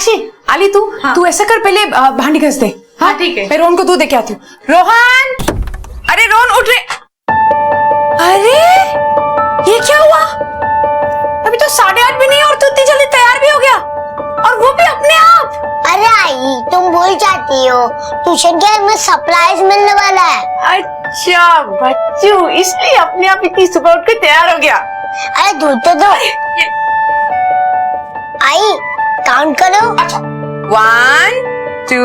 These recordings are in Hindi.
साक्षी, आली तू? हाँ। तू ऐसा कर, पहले भांडी घस दे। हाँ ठीक है, मैं रोहन को दूध दे के आती हूँ। रोहन, अरे रोहन उठ रे। अरे ये क्या हुआ? अभी तो 8:30 भी नहीं और तू इतनी जल्दी तैयार भी हो गया, और वो भी अपने आप। अरे आई, तुम भूल जाती हो, ट्यूशन के में सरप्राइज मिलने वाला है। अच्छा बच्चू, इसलिए अपने आप इतनी सुबह उठ के तैयार हो गया। अरे दूध तो दो। आई काउंट करो। 1 2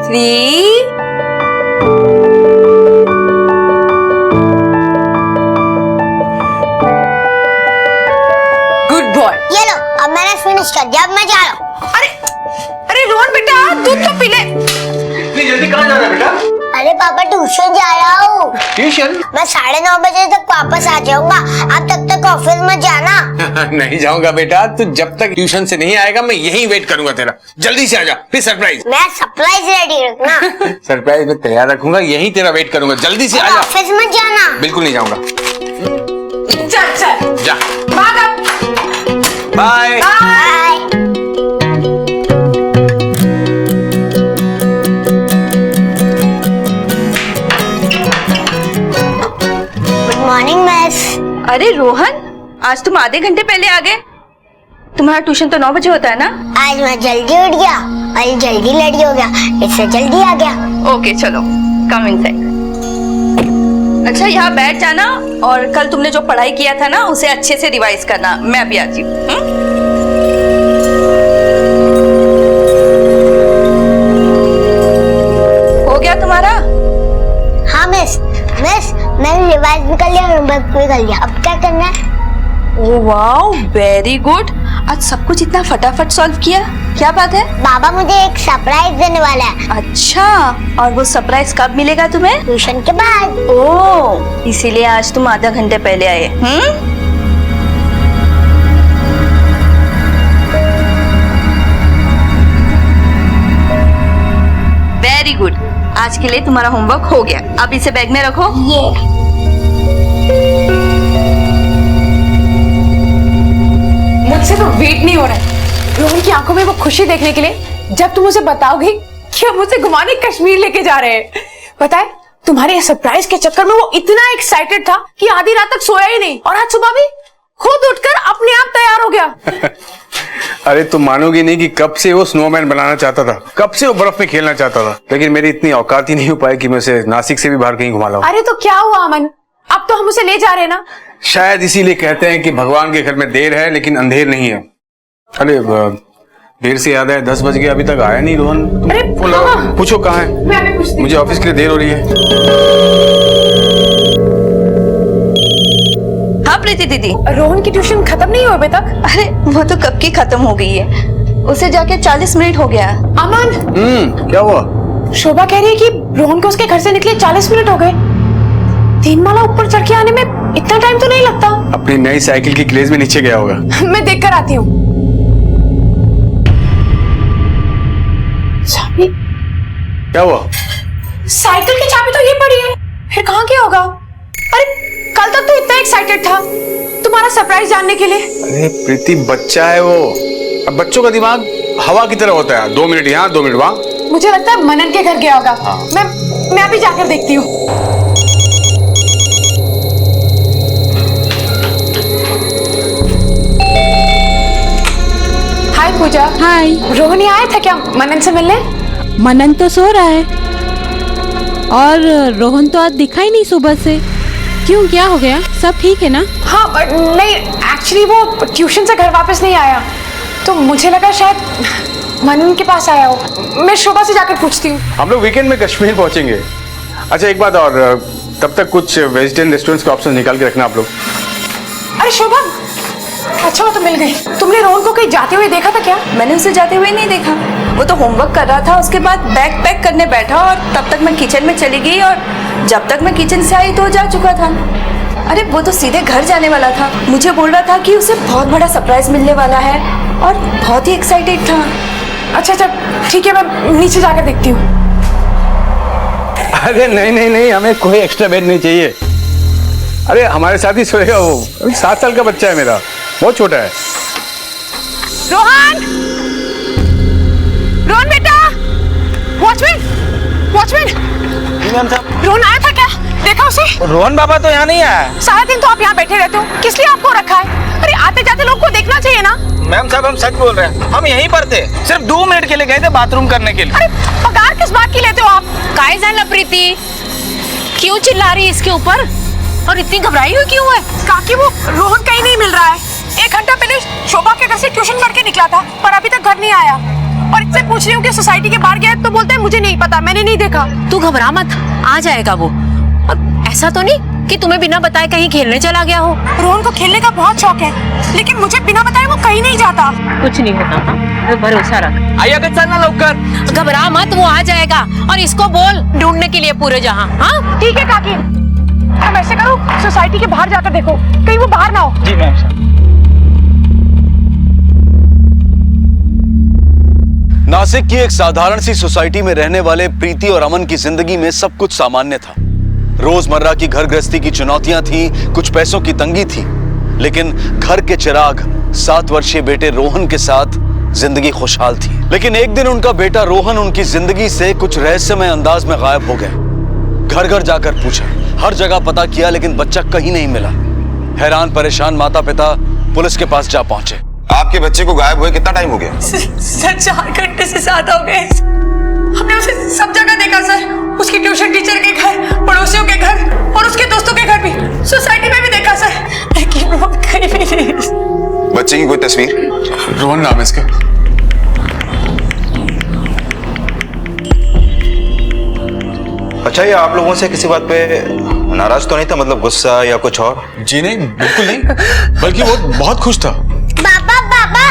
3। Good boy. ये लो, अब मैंने फिनिश कर दिया, अब मैं जा रहा हूँ। अरे रोहन बेटा, दूध तो पी ले। इतनी जल्दी कहाँ जा रहा है बेटा? अरे पापा ट्यूशन जा रहा हूँ। ट्यूशन? मैं 9:30 बजे तक वापस आ जाऊंगा, आप तब तक ऑफिस में जाना। नहीं जाऊंगा बेटा, तू जब तक ट्यूशन से नहीं आएगा मैं यहीं वेट करूंगा तेरा। जल्दी से आजा, फिर सरप्राइज। मैं सरप्राइज रेडी रखना। सरप्राइज में तैयार रखूंगा, यहीं तेरा वेट करूंगा। जल्दी से आजा। ऑफिस में जाना। बिल्कुल नहीं जाऊंगा। चल चल जा। Bye. Bye. Good morning miss. अरे रोहन, आज तुम आधे घंटे पहले आ गए। तुम्हारा ट्यूशन तो 9 बजे होता है ना? आज मैं जल्दी उठ गया और जल्दी रेडी हो गया, इससे जल्दी आ गया। ओके चलो, कम इनसाइड। अच्छा यहाँ बैठ जाना, और कल तुमने जो पढ़ाई किया था ना उसे अच्छे से रिवाइज करना। मैं अभी आती हूँ। हो गया तुम्हारा? हाँ मिस, मैंने रिवाइज भी कर लिया, होमवर्क भी कर लिया। अब क्या करना है? Oh wow, very good. आज सब कुछ इतना फटाफट सॉल्व किया, क्या बात है? बाबा मुझे एक सरप्राइज देने वाला है। अच्छा, और वो सरप्राइज कब मिलेगा तुम्हें? ट्यूशन के बाद। ओह, इसीलिए आज तुम आधा घंटे पहले आए। वेरी गुड, आज के लिए तुम्हारा होमवर्क हो गया। अब इसे बैग में रखो। ये मुझसे तो वेट नहीं हो रहा है रोहन की आंखों में वो खुशी देखने के लिए जब तुम उसे बताओगी कि हम उसे घुमाने कश्मीर लेके जा रहे हैं। पता है, तुम्हारे सरप्राइज के चक्कर में वो इतना एक्साइटेड था कि आधी रात तक सोया ही नहीं, और आज सुबह भी खुद उठकर अपने आप तैयार हो गया। अरे तुम मानोगी नहीं कि कब से वो स्नोमैन बनाना चाहता था, कब से वो बर्फ में खेलना चाहता था, लेकिन मेरी इतनी औकात ही नहीं हो पाई कि मैं उसे नासिक से भी बाहर कहीं घुमा लाऊं। अरे तो क्या हुआ अमन, अब तो हम उसे ले जा रहे हैं ना। शायद इसीलिए कहते हैं कि भगवान के घर में देर है लेकिन अंधेर नहीं है। अरे देर से याद है, 10 बज गए, अभी तक आया नहीं रोहन। अरे हाँ। पूछो कहाँ है। मैं अभी पूछती हूँ। मुझे ऑफिस के लिए देर हो रही है। हाँ प्रीति दीदी। रोहन की ट्यूशन खत्म नहीं हुई अभी तक? अरे वो तो कब की खत्म हो गई है, उसे जाके 40 मिनट हो गया। अमन, क्या हुआ? शोभा कह रही है कि रोहन को उसके घर से निकले 40 मिनट हो गए। 3 माला ऊपर चढ़ के आने में इतना टाइम तो नहीं लगता। अपनी नई साइकिल की क्लेज में नीचे गया होगा। मैं देख कर आती हूँ। चाबी? क्या हुआ? साइकिल की चाबी तो ये पड़ी है, फिर कहाँ गया होगा? अरे कल तक तो इतना एक्साइटेड था तुम्हारा सरप्राइज जानने के लिए। अरे प्रीति, बच्चा है वो। अब बच्चों का दिमाग हवा की तरह होता है, 2 मिनट यहाँ 2 मिनट वहाँ। मुझे लगता है मनन के घर गया होगा। हाँ। मैं अभी जाकर देखती हूँ। हाय पूजा। हाय। रोहन ही आया था क्या मनन से मिलने? मनन तो सो रहा है, और रोहन तो आज दिखा ही नहीं सुबह से। क्यों, क्या हो गया? सब ठीक है ना? हाँ नहीं, एक्चुअली वो ट्यूशन से घर वापस नहीं आया, तो मुझे लगा शायद मनन के पास आया हो। मैं शोभा से जाकर पूछती हूँ। हम लोग वीकेंड में कश्मीर पहुंचेंगे। अच्छा एक बात और, तब तक कुछ वेजिटेरियन रेस्टोरेंट्स के ऑप्शन निकाल के रखना आप लोग। अरे शोभा, अच्छा वो तो मिल गई। तुमने रोहन को कहीं जाते हुए देखा था क्या? मैंने उसे जाते हुए नहीं देखा, वो तो होमवर्क कर रहा था। उसके बाद बैग पैक करने बैठा, और तब तक मैं किचन में चली गई, और जब तक मैं किचन से आई तो जा चुका था। अरे वो तो सीधे घर जाने वाला था। मुझे बोल रहा था कि उसे बहुत बड़ा सरप्राइज मिलने वाला है, और बहुत ही एक्साइटेड था। अच्छा ठीक है, मैं नीचे जाकर देखती हूँ। अरे नहीं, हमें कोई एक्स्ट्रा बेड नहीं चाहिए। अरे हमारे साथ ही सोएगा वो। 7 साल का बच्चा है मेरा, बहुत छोटा है। रोहन, रोहन आया था क्या? देखा उसे? रोहन बाबा तो यहाँ नहीं आया। सारा दिन तो आप यहाँ बैठे रहते हो, किस लिए आपको रखा है? अरे आते जाते लोग को देखना चाहिए ना। मैम साहब हम सच बोल रहे हैं, हम यहीं पर थे, सिर्फ 2 मिनट के लिए गए थे बाथरूम करने के लिए। अरे पगार किस बात की लेते हो आप? काय झालं प्रीति? क्यों चिल्ला रही है इसके ऊपर? और इतनी घबराई हुई क्यों है? काकी वो रोहन कहीं नहीं मिल रहा है। 1 घंटा पहले शोभा के घर से ट्यूशन पढ़ के निकला था, पर अभी तक घर नहीं आया। और इससे पूछ रही हूँ कि सोसाइटी के बाहर गया है, तो बोलते हैं मुझे नहीं पता, मैंने नहीं देखा। तू घबरा मत, आ जाएगा वो। अब ऐसा तो नहीं कि तुम्हें बिना बताए कहीं खेलने चला गया हो? रोहन को खेलने का बहुत शौक है, लेकिन मुझे बिना बताए वो कहीं नहीं जाता। कुछ नहीं होता था, भरोसा रख। आइए अगर चलना लवकर। घबरा मत, वो आ जाएगा। और इसको बोल ढूंढने के लिए पूरे जहां। हाँ ठीक है काकी, हम ऐसे करो, सोसाइटी के बाहर जाकर देखो, कहीं वो बाहर ना हो। जी मैम साहब। नासिक की एक साधारण सी सोसाइटी में रहने वाले प्रीति और अमन की जिंदगी में सब कुछ सामान्य था। रोजमर्रा की घर गृहस्थी की चुनौतियां थी, कुछ पैसों की तंगी थी, लेकिन घर के चिराग 7 वर्षीय बेटे रोहन के साथ जिंदगी खुशहाल थी। लेकिन एक दिन उनका बेटा रोहन उनकी जिंदगी से कुछ रहस्यमय अंदाज में गायब हो गया। घर घर जाकर पूछा, हर जगह पता किया, लेकिन बच्चा कहीं नहीं मिला। हैरान परेशान माता पिता पुलिस के पास जा पहुंचे। आपके बच्चे को गायब हुए कितना टाइम हो गया? सर 4 घंटे से ज्यादा हो गए। हमने उसे सब जगह देखा सर, उसकी ट्यूशन टीचर के घर, पड़ोसियों के घर और उसके दोस्तों के घर भी, सोसाइटी में भी देखा सर, लेकिन वो कहीं भी नहीं। बच्चे की कोई तस्वीर? रोहन नाम है इसका। अच्छा, ये आप लोगों से किसी बात पे नाराज तो नहीं था, मतलब गुस्सा या कुछ और? जी नहीं, बिल्कुल नहीं, बल्कि वो बहुत खुश था। पापा पापा,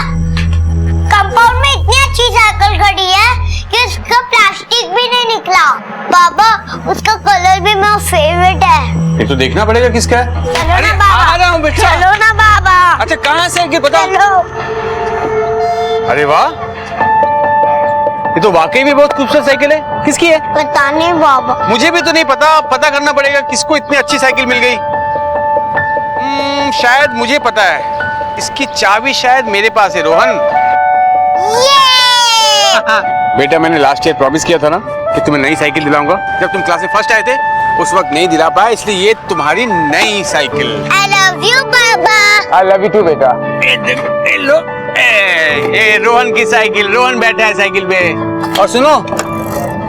कंपाउंड में इतनी अच्छी साइकिल खड़ी है कि उसका प्लास्टिक भी नहीं निकला। पापा उसका कलर भी मेरा फेवरेट है। ये तो देखना पड़ेगा किसका है। चलो अरे ना बाबा, आ रहा हूँ बेटा। चलो ना बाबा। अच्छा कहाँ से कि बताओ। चलो। अरे वाह, ये तो वाकई में बहुत खूबसूरत साइकिल है। किसकी है? पता नहीं बाबा। मुझे भी तो नहीं पता, पता करना पड़ेगा किसको इतनी अच्छी साइकिल मिल गई। शायद मुझे पता है, इसकी चाबी शायद मेरे पास है। रोहन बेटा, मैंने लास्ट ईयर प्रॉमिस किया था ना कि तुम्हें नई साइकिल दिलाऊंगा। जब तुम क्लास में फर्स्ट आए थे उस वक्त नहीं दिला पाया, इसलिए ये तुम्हारी नई साइकिल। I love you बाबा। आई लव यू टू बेटा। लो, ए रोहन की साइकिल, रोहन बैठा है साइकिल पे। और सुनो,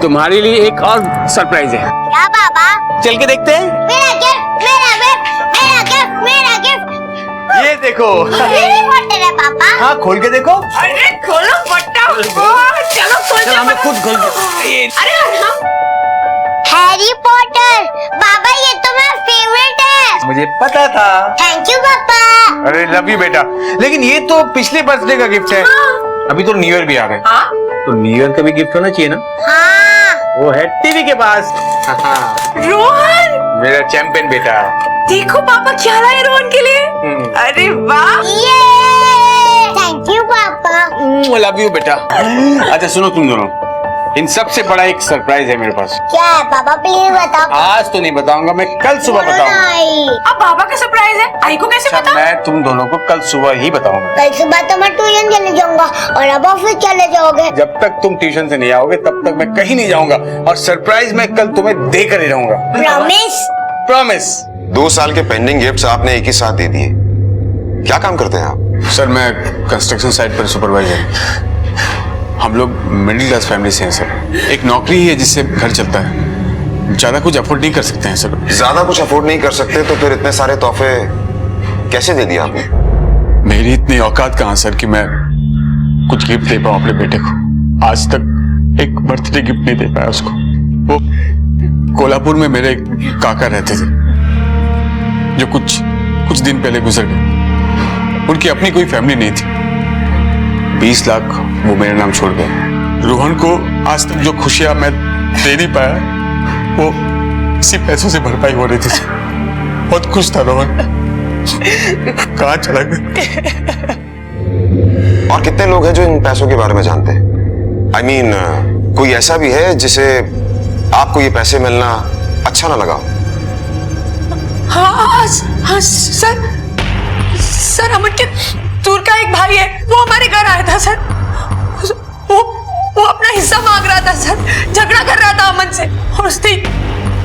तुम्हारे लिए एक और सरप्राइज है। क्या बाबा? चल के देखते हैं। मेरा गिफ्ट, मेरा गिफ्ट, मेरा गिफ्ट, मेरा गिफ्ट। ये देखो। हैरी पॉटर है पापा। हाँ, खोल के देखो। अरे खोलो फटा, चलो खोल चल हमें खुद खोल के। हैरी पॉटर बाबा, ये तो मेरा फेवरेट है। मुझे पता था। थैंक यू पापा। अरे लव यू बेटा, लेकिन ये तो पिछले बर्थडे का गिफ्ट है। अभी तो न्यू ईयर भी आ गए। तो न्यू ईयर का भी गिफ्ट होना चाहिए ना। हाँ। वो है टीवी के पास। रोहन, मेरा चैंपियन बेटा। देखो पापा क्या लाए रोहन के लिए। अरे वाह, ये थैंक यू पापा। लव यू बेटा। अच्छा सुनो तुम दोनों, इन सबसे बड़ा एक सरप्राइज है मेरे पास। क्या है पापा, प्लीज बताओ। आज तो नहीं बताऊंगा, मैं कल सुबह बताऊंगा। नहीं, अब बाबा का सरप्राइज है, आई को कैसे अच्छा, पता? मैं तुम दोनों को कल सुबह ही बताऊंगा। कल सुबह तो मैं ट्यूशन चले जाऊंगा और अब ऑफिस चले जाओगे। जब तक तुम ट्यूशन से नहीं आओगे तब तक मैं कहीं नहीं जाऊंगा, और सरप्राइज मैं कल तुम्हें देकर ही रहूंगा। प्रॉमिस? प्रॉमिस। 2 साल के पेंडिंग गिफ्ट्स आपने एक ही साथ दे दिए। क्या काम करते हैं आप? सर मैं कंस्ट्रक्शन साइट पर सुपरवाइजर। हम लोग मिडिल क्लास फैमिली से हैं सर। एक नौकरी ही है जिससे घर चलता है, ज्यादा कुछ अफोर्ड नहीं कर सकते हैं सर। ज्यादा कुछ अफोर्ड नहीं कर सकते तो फिर इतने सारे तोहफे कैसे दे दिए आपने? मेरी इतनी औकात कहाँ सर कि मैं कुछ गिफ्ट दे पाऊँ अपने बेटे को। आज तक एक बर्थडे गिफ्ट नहीं दे पाया उसको। वो कोल्हापुर में मेरे एक काका रहते थे जो कुछ दिन पहले गुजर गए। उनकी अपनी कोई फैमिली नहीं थी। 20 लाख वो मेरे नाम छोड़ गए। रोहन को आज तक जो खुशियां मैं दे नहीं पाया वो इसी पैसों से भरपाई हो रही थी। बहुत खुश था रोहन, कहाँ चला गया। और कितने लोग हैं जो इन पैसों के बारे में जानते हैं? I mean, कोई ऐसा भी है जिसे आपको ये पैसे मिलना अच्छा ना लगा? हाँ सर अमन के दूर का एक भाई है, वो हमारे घर आया था सर। वो अपना हिस्सा मांग रहा था सर, झगड़ा कर रहा था अमन से, और उसने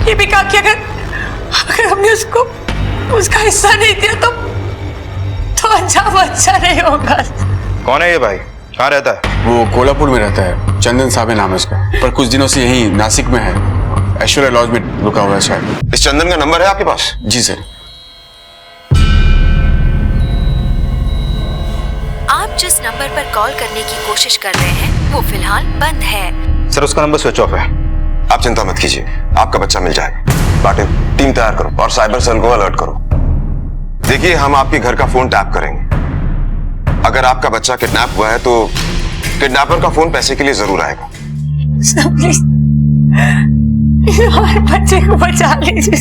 ये भी कहा कि अगर हमने उसको उसका हिस्सा नहीं दिया तो अंजाम अच्छा नहीं होगा। कौन है ये भाई, कहाँ रहता है? वो कोल्हापुर में रहता है, चंदन साहब नाम है उसका, पर कुछ दिनों से यही नासिक में है, ऐश्वर्या लॉज में रुका हुआ है शायद। इस चंदन का नंबर है आपके पास? जी सर। आप जिस नंबर पर कॉल करने की कोशिश कर रहे हैं वो फिलहाल बंद है। सर उसका नंबर स्विच ऑफ है। आप चिंता मत कीजिए, आपका बच्चा मिल जाएगा। बाटे टीम तैयार करो और साइबर सेल को अलर्ट करो। देखिए, हम आपके घर का फोन टैप करेंगे। अगर आपका बच्चा किडनैप हुआ है तो किडनैपर का फोन पैसे के लिए जरूर आएगा। प्लीज हमारे बच्चे को बचा लीजिए।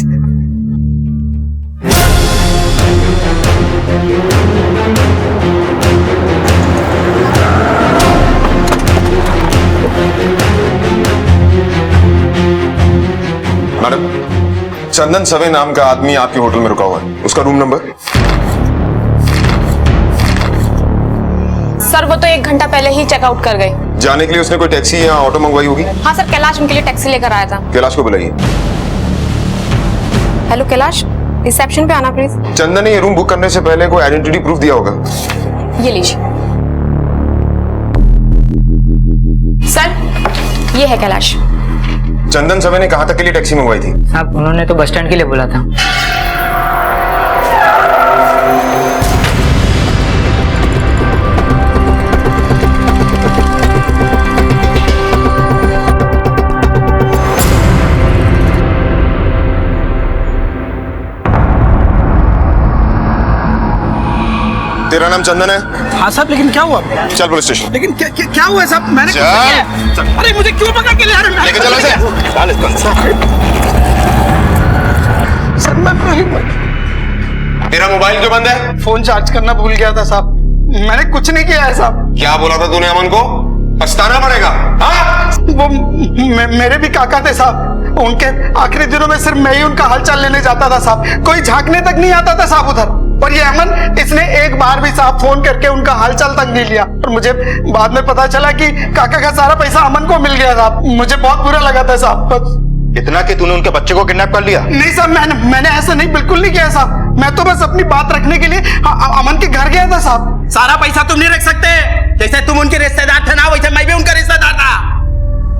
मैडम, चंदन सवे नाम का आदमी आपके होटल में रुका हुआ है, उसका रूम नंबर? सर वो तो 1 घंटा पहले ही चेकआउट कर गए। जाने के लिए उसने कोई टैक्सी या ऑटो मंगवाई होगी? हाँ सर, कैलाश उनके लिए टैक्सी लेकर आया था। कैलाश को बुलाइए। हेलो कैलाश, रिसेप्शन पे आना प्लीज। चंदन ने ये रूम बुक करने से पहले कोई आइडेंटिटी प्रूफ दिया होगा। ये लीजिए। सर ये है कैलाश। चंदन सवे ने कहां तक के लिए टैक्सी मंगवाई थी? साहब उन्होंने तो बस स्टैंड के लिए बोला था। तेरा नाम चंदन है? हाँ साहब, लेकिन क्या हुआ? चल पुलिस स्टेशन। लेकिन क्या हुआ साहब? मैंने कुछ नहीं किया। अरे मुझे क्यों पकड़ के ले आ रहे हैं? लेके चलो इसे। सर मैं तेरा मोबाइल क्यों बंद है? फोन चार्ज करना भूल गया था साहब। मैंने कुछ नहीं किया है साहब। क्या बोला था तूने अमन को? पछताना पड़ेगा। हाँ? वो मेरे भी काका थे साहब। उनके आखिरी दिनों में सिर्फ मैं ही उनका हालचाल लेने जाता था साहब। कोई झांकने तक नहीं आता था साहब उधर। और ये अमन, इसने एक बार भी साहब फोन करके उनका हालचाल तक नहीं लिया। और मुझे बाद में पता चला कि काका का सारा पैसा अमन को मिल गया साहब। मुझे बहुत बुरा लगा था साहब। बस इतना कि तूने उनके बच्चे को किडनैप कर लिया? नहीं साहब, मैंने ऐसा नहीं, बिल्कुल नहीं किया साहब। मैं तो बस अपनी बात रखने के लिए अमन के घर गया था साहब। सारा पैसा तुम नहीं रख सकते। जैसे तुम उनके रिश्तेदार थे ना, वैसे मैं भी उनका रिश्तेदार था।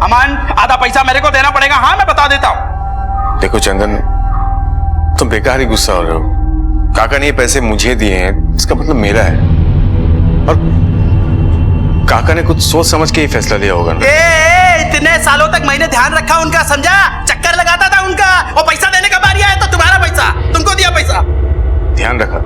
अमन, आधा पैसा मेरे को देना पड़ेगा। हाँ मैं बता देता हूँ। देखो चंदन, तुम बेकार ही गुस्सा हो रहे हो। काका ने ये पैसे मुझे दिए हैं, इसका मतलब मेरा है। और काका ने कुछ सोच समझ के ही फैसला लिया होगा ना। इतने सालों तक मैंने ध्यान रखा उनका, समझा? चक्कर लगाता था उनका, और पैसा देने का बारी आया तो तुम्हारा पैसा तुमको दिया पैसा। ध्यान रखा,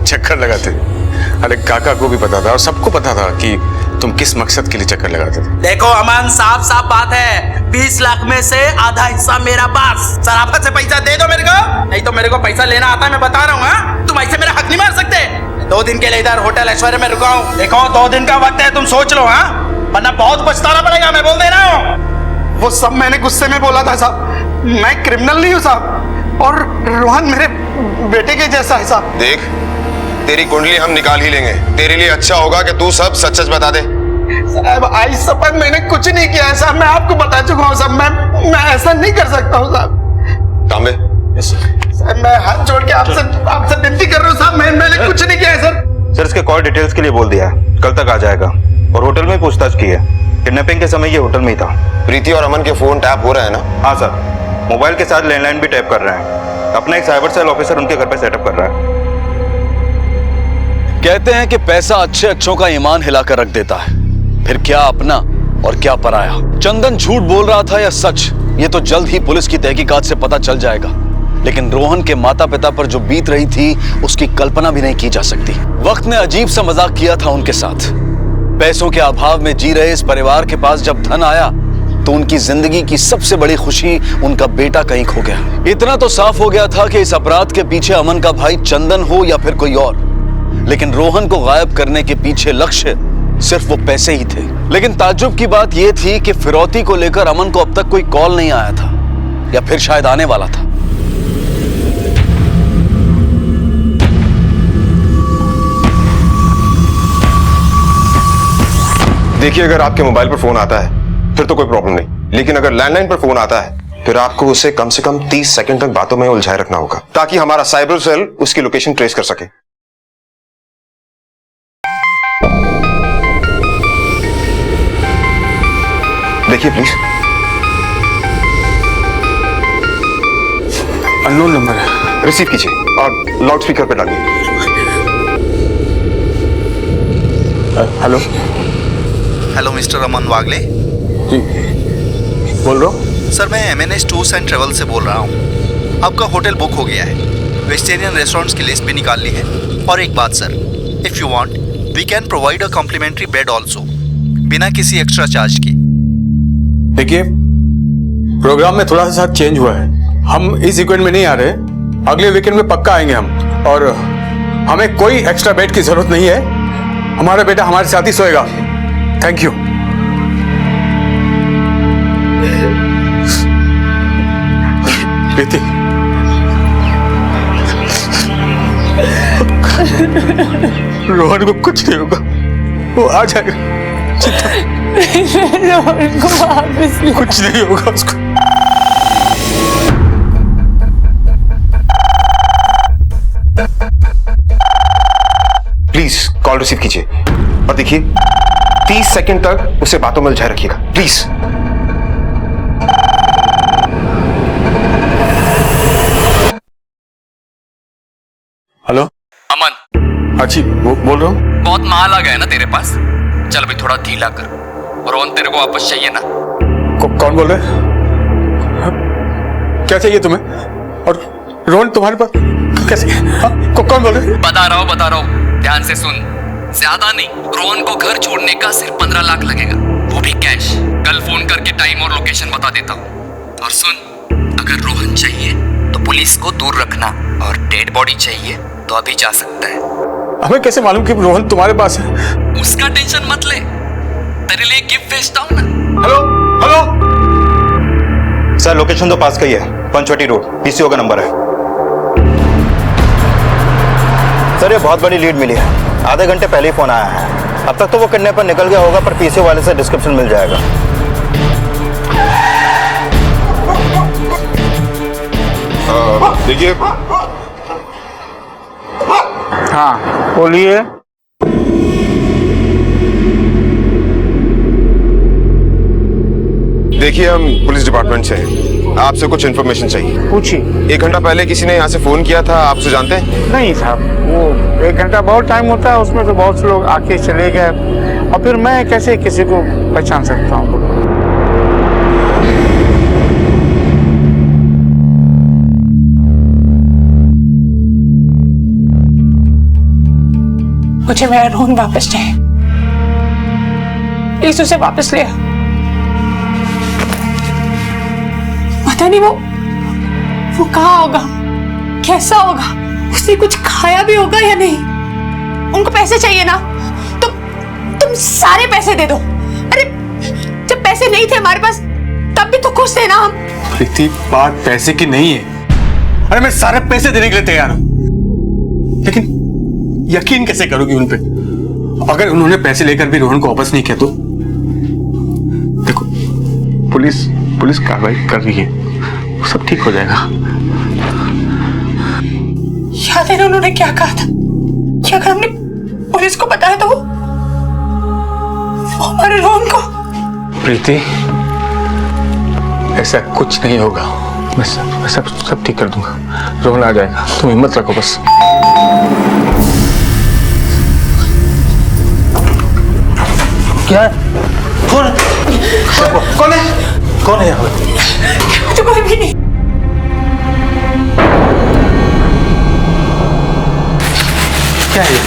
चक्कर लगाते थे। अरे काका को भी पता था और सबको पता था कि तुम किस मकसद के लिए चक्कर लगाते थे। देखो अमन, साफ साफ बात है, 20 लाख में से आधा हिस्सा मेरा पास। सराफत से पैसा दे दो मेरे को, नहीं तो मेरे को पैसा लेना आता है, मैं बता रहा हूँ। तुम ऐसे मेरा हक नहीं मार सकते। 2 दिन के लिए इधर होटल ऐश्वर्या में रुका हूँ। देखो 2 दिन का वक्त है, तुम सोच लो, वरना बहुत पछताना पड़ेगा, मैं बोल दे रहा हूँ। वो सब मैंने गुस्से में बोला था साहब। मैं क्रिमिनल नहीं हूँ साहब, और रोहन मेरे बेटे के जैसा है साहब। देख, तेरी कुंडली हम निकाल ही लेंगे। तेरे लिए अच्छा होगा कि तू सब सच सच बता दे। साहब आज सपन मैंने कुछ नहीं किया है साहब। मैं आपको बता चुका हूँ साहब। मैं ऐसा नहीं कर सकता हूँ साहब। तांबे, सर मैं हाथ जोड़ के आपसे विनती कर रहा हूँ साहब। मैंने कुछ नहीं किया है सर। सर इसके कॉल डिटेल्स के लिए बोल दिया है, कल तक आ जाएगा। और होटल में पूछताछ की है, किडनैपिंग के समय ये होटल में ही था। प्रीति और अमन के फोन टैप हो रहे हैं ना? हाँ सर, मोबाइल के साथ लैंडलाइन भी टैप कर रहे हैं। अपना एक साइबर सेल ऑफिसर उनके घर पे सेटअप कर रहा है। कहते हैं कि पैसा अच्छे अच्छों का ईमान हिलाकर रख देता है, फिर क्या अपना और क्या पराया। चंदन झूठ बोल रहा था या सच, ये तो जल्द ही पुलिस की तहकीकात से पता चल जाएगा। लेकिन रोहन के माता पिता पर जो बीत रही थी उसकी कल्पना भी नहीं की जा सकती। वक्त ने अजीब सा मजाक किया था उनके साथ। पैसों के अभाव में जी रहे इस परिवार के पास जब धन आया तो उनकी जिंदगी की सबसे बड़ी खुशी उनका बेटा कहीं खो गया। इतना तो साफ हो गया था कि इस अपराध के पीछे अमन का भाई चंदन हो या फिर कोई और, लेकिन रोहन को गायब करने के पीछे लक्ष्य सिर्फ वो पैसे ही थे। लेकिन ताज्जुब की बात यह थी कि फिरौती को लेकर अमन को अब तक कोई कॉल नहीं आया था, या फिर शायद आने वाला था। देखिए, अगर आपके मोबाइल पर फोन आता है फिर तो कोई प्रॉब्लम नहीं, लेकिन अगर लैंडलाइन पर फोन आता है फिर आपको उसे कम से कम 30 सेकंड तक बातों में उलझाए रखना होगा ताकि हमारा साइबर सेल उसकी लोकेशन ट्रेस कर सके। देखिए प्लीज। अननोन नंबर है। रिसीव कीजिए और लाउड स्पीकर पे डालिए। हेलो। हेलो मिस्टर अमन वागले। जी बोल रहा हूँ। सर मैं MNS टूर्स एंड ट्रेवल से बोल रहा हूँ। आपका होटल बुक हो गया है, वेजिटेरियन रेस्टोरेंट्स की लिस्ट भी निकाल ली है। और एक बात sir, if you want we can provide a complimentary bed also, बिना किसी एक्स्ट्रा चार्ज की। देखिए प्रोग्राम में थोड़ा सा चेंज हुआ है, हम इस वीकेंड में नहीं आ रहे, अगले वीकेंड में पक्का आएंगे हम। और हमें कोई एक्स्ट्रा बेड की जरूरत नहीं है, हमारा बेटा हमारे साथ ही सोएगा। Thank you. प्रीति रोहन को कुछ नहीं होगा, वो आ जाएगा। रोहन को वापस कुछ नहीं होगा उसको। प्लीज कॉल रिसीव कीजिए और देखिए 30 सेकंड तक उसे बातों में उलझाए रखिएगा प्लीज। हेलो अमन। हाँ जी बोल रहा हूँ। बहुत माल आ गया ना तेरे पास, चल अभी थोड़ा ढीला कर। रोहन तेरे को वापस चाहिए ना? कौन बोल रहे हैं? क्या चाहिए तुम्हें? और रोहन तुम्हारे पास कैसे? कौन बोल रहे? बता रहा हूँ ध्यान से सुन। ज्यादा नहीं, रोहन को घर छोड़ने का सिर्फ 15 लाख लगेगा, वो भी कैश। कल फोन करके टाइम और लोकेशन बता देता हूँ। और सुन, अगर रोहन चाहिए तो पुलिस को दूर रखना, और डेड बॉडी चाहिए तो अभी जा सकता है। हमें कैसे मालूम कि रोहन तुम्हारे पास है? उसका टेंशन मत ले, तेरे लिए गिफ्ट भेजता हूँ ना। हेलो हेलो सर, लोकेशन तो पास का ही है, पंचवटी रोड, PCO का नंबर है। सर ये बहुत बड़ी लीड मिली है, आधे घंटे पहले ही फोन आया है। अब तक तो वो किडनैपर निकल गया होगा, पर PCO वाले से डिस्क्रिप्शन मिल जाएगा। देखिए। हाँ बोलिए। देखिए हम पुलिस डिपार्टमेंट से हैं, आपसे कुछ इन्फॉर्मेशन चाहिए। पूछिए। 1 घंटा पहले किसी ने यहाँ से फोन किया था, आप उसे जानते हैं? नहीं साहब, वो 1 घंटा बहुत टाइम होता है, उसमें तो बहुत से लोग आके चले गए, और फिर मैं कैसे किसी को पहचान सकता हूँ? मुझे मेरा रोहन वापस चाहिए, प्लीज उसे वापस ले। पता नहीं वो कहाँ होगा, कैसा होगा, उसने कुछ खाया भी होगा या नहीं। उनको पैसे चाहिए ना, तो तुम सारे पैसे दे दो। अरे जब पैसे नहीं थे हमारे पास तब भी तो खुश थे ना हम। प्रीति बात पैसे की नहीं है, अरे मैं सारे पैसे देने के लिए तैयार हूं, लेकिन यकीन कैसे करोगी उन पे? अगर उन्होंने पैसे लेकर भी रोहन को वापस नहीं किया तो? देखो पुलिस कार्रवाई कर रही है, वो सब ठीक हो जाएगा। याद है ना उन्होंने क्या कहा था कि अगर हमने पुलिस को बताया तो वो हमारे रोहन को। प्रीति ऐसा कुछ नहीं होगा, मैं सब ठीक कर दूंगा, रोहन आ जाएगा, तुम हिम्मत रखो बस। क्या कौन है यहाँ पे? तो कोई भी नहीं। क्या है?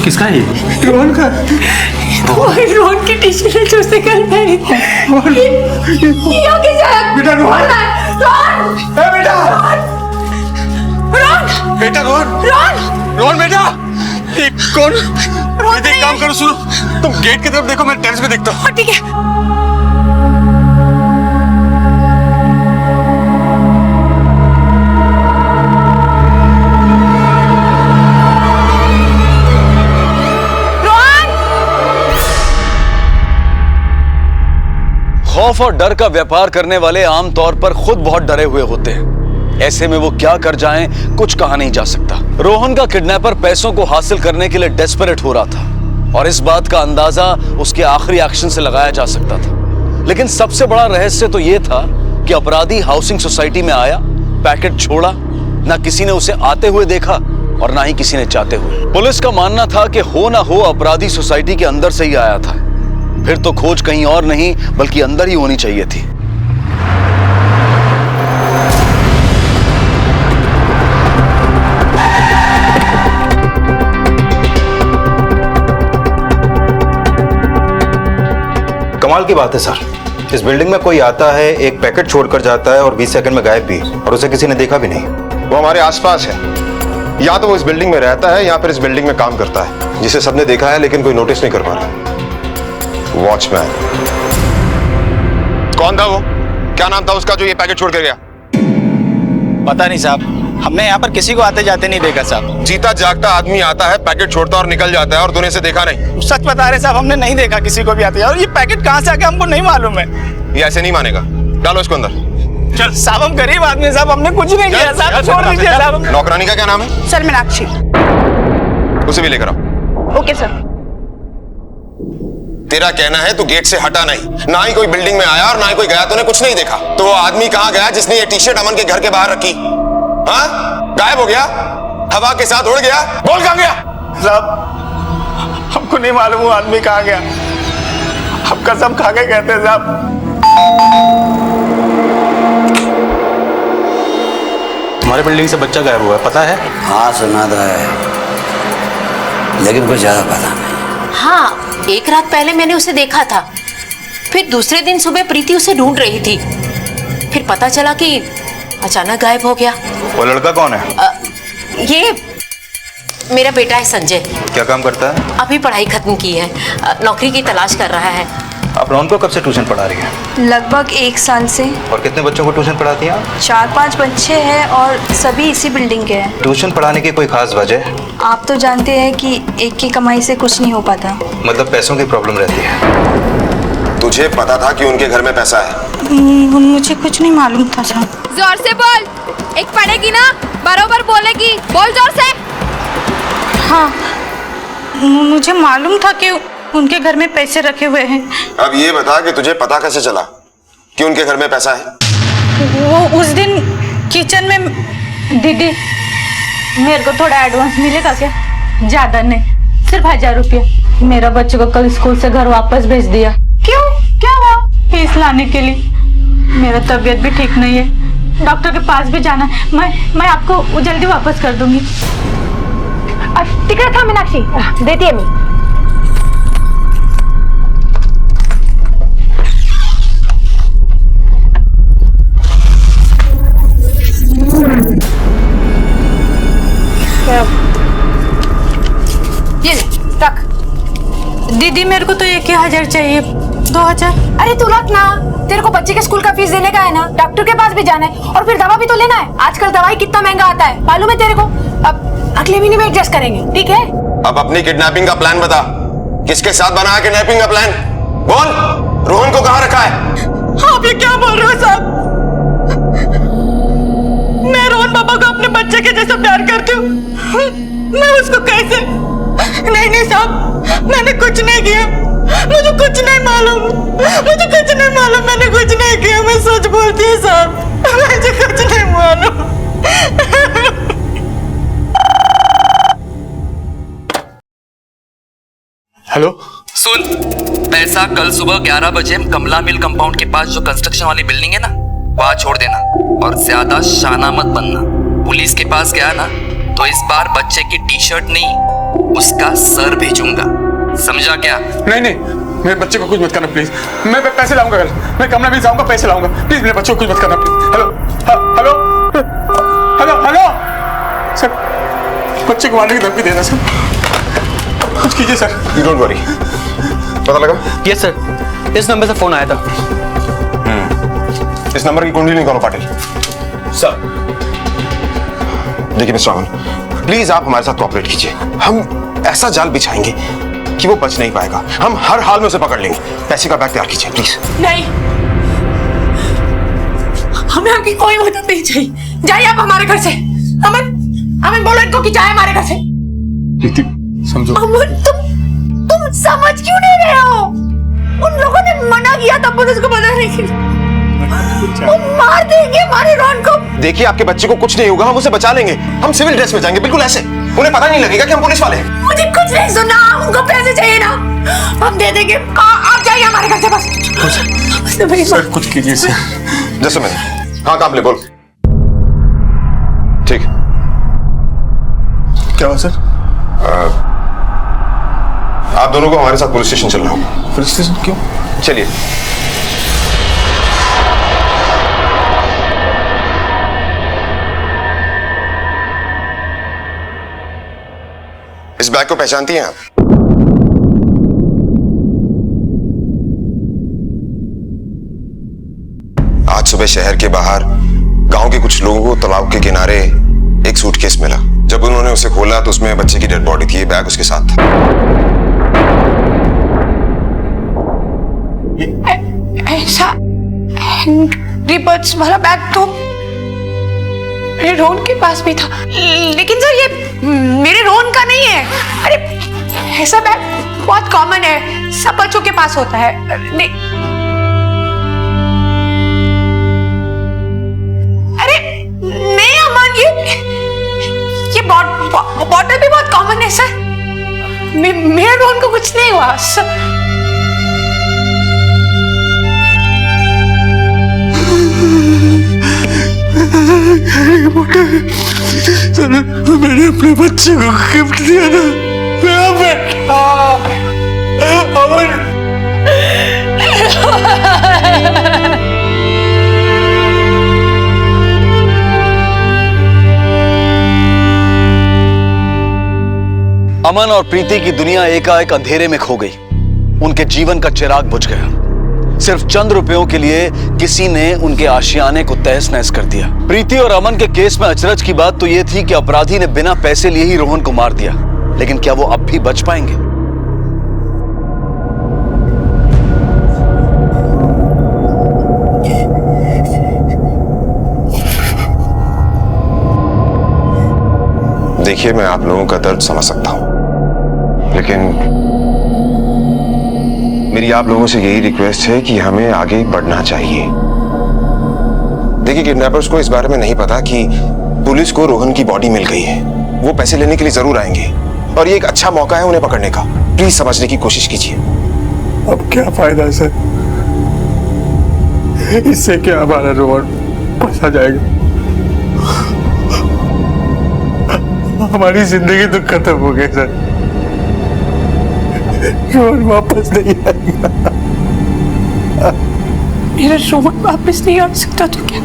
किसका है? रोहन का। रोहन की टी-शर्ट जो से कल पहनी थी। ये आगे जाया। बेटा रोहन। बेटा रोहन बेटा। ये कौन? एक काम करो, सुनो, तुम गेट की तरफ देखो, मैं टेरेस पे देखता हूँ। ठीक है। खौफ और डर का व्यापार करने वाले आमतौर पर खुद बहुत डरे हुए होते हैं। ऐसे में वो क्या कर जाएं, कुछ कहा नहीं जा सकता। रोहन का किडनैपर पैसों को हासिल करने के लिए डेस्परेट हो रहा था और इस बात का अंदाजा उसके आखिरी एक्शन से लगाया जा सकता था। लेकिन सबसे बड़ा रहस्य तो यह था कि अपराधी हाउसिंग सोसाइटी में आया, पैकेट छोड़ा, ना किसी ने उसे आते हुए देखा और ना ही किसी ने जाते हुए। पुलिस का मानना था कि हो ना हो अपराधी सोसाइटी के अंदर से ही आया था, फिर तो खोज कहीं और नहीं बल्कि अंदर ही होनी चाहिए थी। कमाल की बात है सर, इस बिल्डिंग में कोई आता है, एक पैकेट छोड़कर जाता है और 20 सेकंड में गायब भी, और उसे किसी ने देखा भी नहीं। वो हमारे आसपास है, या तो वो इस बिल्डिंग में रहता है या फिर इस बिल्डिंग में काम करता है, जिसे सबने देखा है लेकिन कोई नोटिस नहीं कर पा रहा। वॉचमैन। कौन था वो? क्या नाम था उसका जो ये पैकेट छोड़ कर गया? पता नहीं साहब, हमने यहाँ पर किसी को आते जाते नहीं देखा साहब। जीता जागता आदमी आता है, पैकेट छोड़ता और निकल जाता है और तूने इसे देखा नहीं? सच बता रहे साहब, हमने नहीं देखा किसी को भी आते। और ये पैकेट कहाँ से आ गया हमको नहीं मालूम है। ये ऐसे नहीं मानेगा, डालो इसको अंदर। चल साहब, हम गरीब आदमी साहब, हमने कुछ नहीं किया साहब, छोड़ दीजिए साहब। नौकरानी का क्या नाम है? सर मीनाक्षी। उसे भी लेकर आओ। Okay sir. तेरा कहना है तू गेट से हटा नहीं, ना ही कोई बिल्डिंग में आया और ना ही कोई गया, तूने कुछ नहीं देखा। तो वो आदमी कहाँ गया जिसने ये टी-शर्ट अमन के घर के बाहर रखी? हाँ? गायब हो गया, हवा के साथ उड़ गया। बोल कहाँ गया? साहब हमको नहीं मालूम वो आदमी कहाँ गया, हम कसम खा के कहते हैं साहब। तुम्हारे बिल्डिंग से बच्चा गायब हुआ है, पता है? हाँ सुना था है, लेकिन कुछ ज्यादा पता नहीं। हाँ, एक रात पहले मैंने उसे देखा था, फिर दूसरे दिन सुबह प्रीति उसे ढूंढ रही थी, फिर पता चला कि अचानक गायब हो गया। वो लड़का कौन है? ये मेरा बेटा है संजय। क्या काम करता है? अभी पढ़ाई खत्म की है, नौकरी की तलाश कर रहा है। आप रोहन को कब से ट्यूशन पढ़ा रही हैं? लगभग 1 साल से। और कितने बच्चों को ट्यूशन पढ़ाती हैं आप? 4-5 बच्चे हैं और सभी इसी बिल्डिंग के हैं। ट्यूशन पढ़ाने की कोई खास वजह? आप तो जानते हैं कि एक की कमाई से कुछ नहीं हो पाता। मतलब पैसों की प्रॉब्लम रहती है। तुझे पता था कि उनके घर में पैसा है? मुझे कुछ नहीं मालूम था साहब। जोर से बोल, एक पढ़ेगी ना, बरोबर बोलेगी, बोल जोर से। हाँ, मुझे मालूम था कि उनके घर में पैसे रखे हुए हैं। अब ये बता कि तुझे पता कैसे चला कि उनके घर में पैसा है? वो उस दिन किचन में दीदी, मेरे को थोड़ा एडवांस मिलेगा क्या? ज्यादा नहीं, सिर्फ 1000 रुपया। मेरा बच्चे को कल स्कूल से घर वापस भेज दिया। क्यों, क्या हुआ? फीस लाने के लिए। मेरा तबीयत भी ठीक नहीं है, डॉक्टर के पास भी जाना है। मैं आपको जल्दी वापस कर दूंगी। टिकट था मीनाक्षी, देती है मैं। ये रख। दीदी मेरे को तो 1000 चाहिए, 2000। अरे तू रख ना, तेरे को बच्चे के स्कूल का फीस देने का है ना, डॉक्टर के पास भी जाना है और फिर दवा भी तो लेना है। आजकल दवाई कितना महंगा आता है मालूम है तेरे को? अब अगले महीने में एडजस्ट करेंगे, ठीक है? अब अपनी किडनैपिंग का प्लान बता, किसके साथ बना है किडनैपिंग का प्लान? बोल, रोहन को कहाँ रखा है? आप ये क्या बोल रहे हो साहब? मैं रोहन पापा को अपने बच्चे के जैसा प्यार करती हूँ, मैं उसको कैसे? नहीं साहब, मैंने कुछ नहीं किया, मुझे कुछ नहीं मालूम, मुझे कुछ नहीं मालूम, मैंने कुछ नहीं किया, मैं सच बोलती हूँ साहब, मुझे कुछ नहीं मालूम। हेलो सुन, पैसा कल सुबह 11 बजे कमला मिल कंपाउंड के पास जो कंस्ट्रक्शन वाली बिल्डिंग है ना, वहां छोड़ देना और ज्यादा शाना मत बनना। पुलिस के पास गया ना तो इस बार बच्चे की टी-शर्ट नहीं, उसका सर भेजूंगा, समझा क्या? नहीं, मेरे बच्चे को कुछ मत करना प्लीज। मैं पैसे लाऊंगा कल, मैं कमला मिल जाऊंगा, पैसे लाऊंगा। प्लीज मेरे बच्चे को कुछ मत करना please. Hello hello hello sir, बच्चे को मारने की धमकी दे रहा सर, कुछ कीजिए सर। You don't worry. पता लगा? यस सर, इस नंबर से फोन आया था। इस नंबर की कुंडली निकालो पाटिल। सर देखिए मिस्टर रावल, प्लीज आप हमारे साथ कोऑपरेट कीजिए। हम ऐसा जाल बिछाएंगे कि वो बच नहीं पाएगा। हम हर हाल में उसे पकड़ लेंगे। पैसे का बैग तैयार कीजिए प्लीज। नहीं, हमें आपकी कोई मदद नहीं चाहिए। जाइए आप हमारे घर से। अमन, अमन बोलो इनको कि जाए हमारे घर से। प्रीति समझो। अमन तुम समझ क्यों नहीं रहे हो? उन लोगों ने मना किया था पुलिस को बताने के लिए। वो मार देंगे हमारे रोहन को। देखिए आपके बच्चे को कुछ नहीं होगा, हम उसे बचा लेंगे। हम सिविल ड्रेस में जाएंगे, बिल्कुल ऐसे। उन्हें पता नहीं लगेगा कि हम पुलिस वाले हैं। मुझे कुछ नहीं सुनना, उनको पैसे चाहिए ना, हम दे देंगे। आप जाइए हमारे घर से बस। सर कुछ कीजिए सर। जैसे मैं हाँ काम ले बोल। ठीक क्या हुआ सर? आप दोनों को हमारे साथ पुलिस स्टेशन चलना होगा। पुलिस स्टेशन क्यों? चलिए। इस बैग को पहचानती हैं आप? आज सुबह शहर के बाहर गांव के कुछ लोगों को तालाब के किनारे एक सूटकेस मिला। जब उन्होंने उसे खोला तो उसमें बच्चे की डेड बॉडी थी। ये बैग उसके साथ था। ऐसा एंग्री बर्ड्स वाला बैग तो मेरे रोहन के पास भी था, लेकिन सर ये मेरे रोहन का नहीं है। अरे ऐसा बैग बहुत कॉमन है, सब बच्चों के पास होता है। नहीं, अरे नहीं अमन, ये बॉटल भी बहुत कॉमन है सर। मेरे रोहन को कुछ नहीं हुआ सर। मैंने अपने बच्चे को गिफ्ट दिया था। अमन और प्रीति की दुनिया एकाएक अंधेरे में खो गई। उनके जीवन का चिराग बुझ गया। सिर्फ चंद रुपयों के लिए किसी ने उनके आशियाने को तहस नहस कर दिया। प्रीति और अमन के केस में अचरज की बात तो यह थी कि अपराधी ने बिना पैसे लिए ही रोहन को मार दिया, लेकिन क्या वो अब भी बच पाएंगे? देखिए मैं आप लोगों का दर्द समझ सकता हूं, लेकिन मेरी आप लोगों से यही रिक्वेस्ट है कि हमें आगे बढ़ना चाहिए। देखिए किडनैपर्स को इस बारे में नहीं पता कि पुलिस को रोहन की बॉडी मिल गई है। वो पैसे लेने के लिए जरूर आएंगे और ये एक अच्छा मौका है उन्हें पकड़ने का। प्लीज समझने की कोशिश कीजिए। अब क्या फायदा सर, इससे क्या हमारा रोहन फंसा जाएगा? हमारी जिंदगी तो खत्म हो गई सर। रोहन वापस नहीं आएगा। मेरा रोहन वापस नहीं आ सकता तो क्या,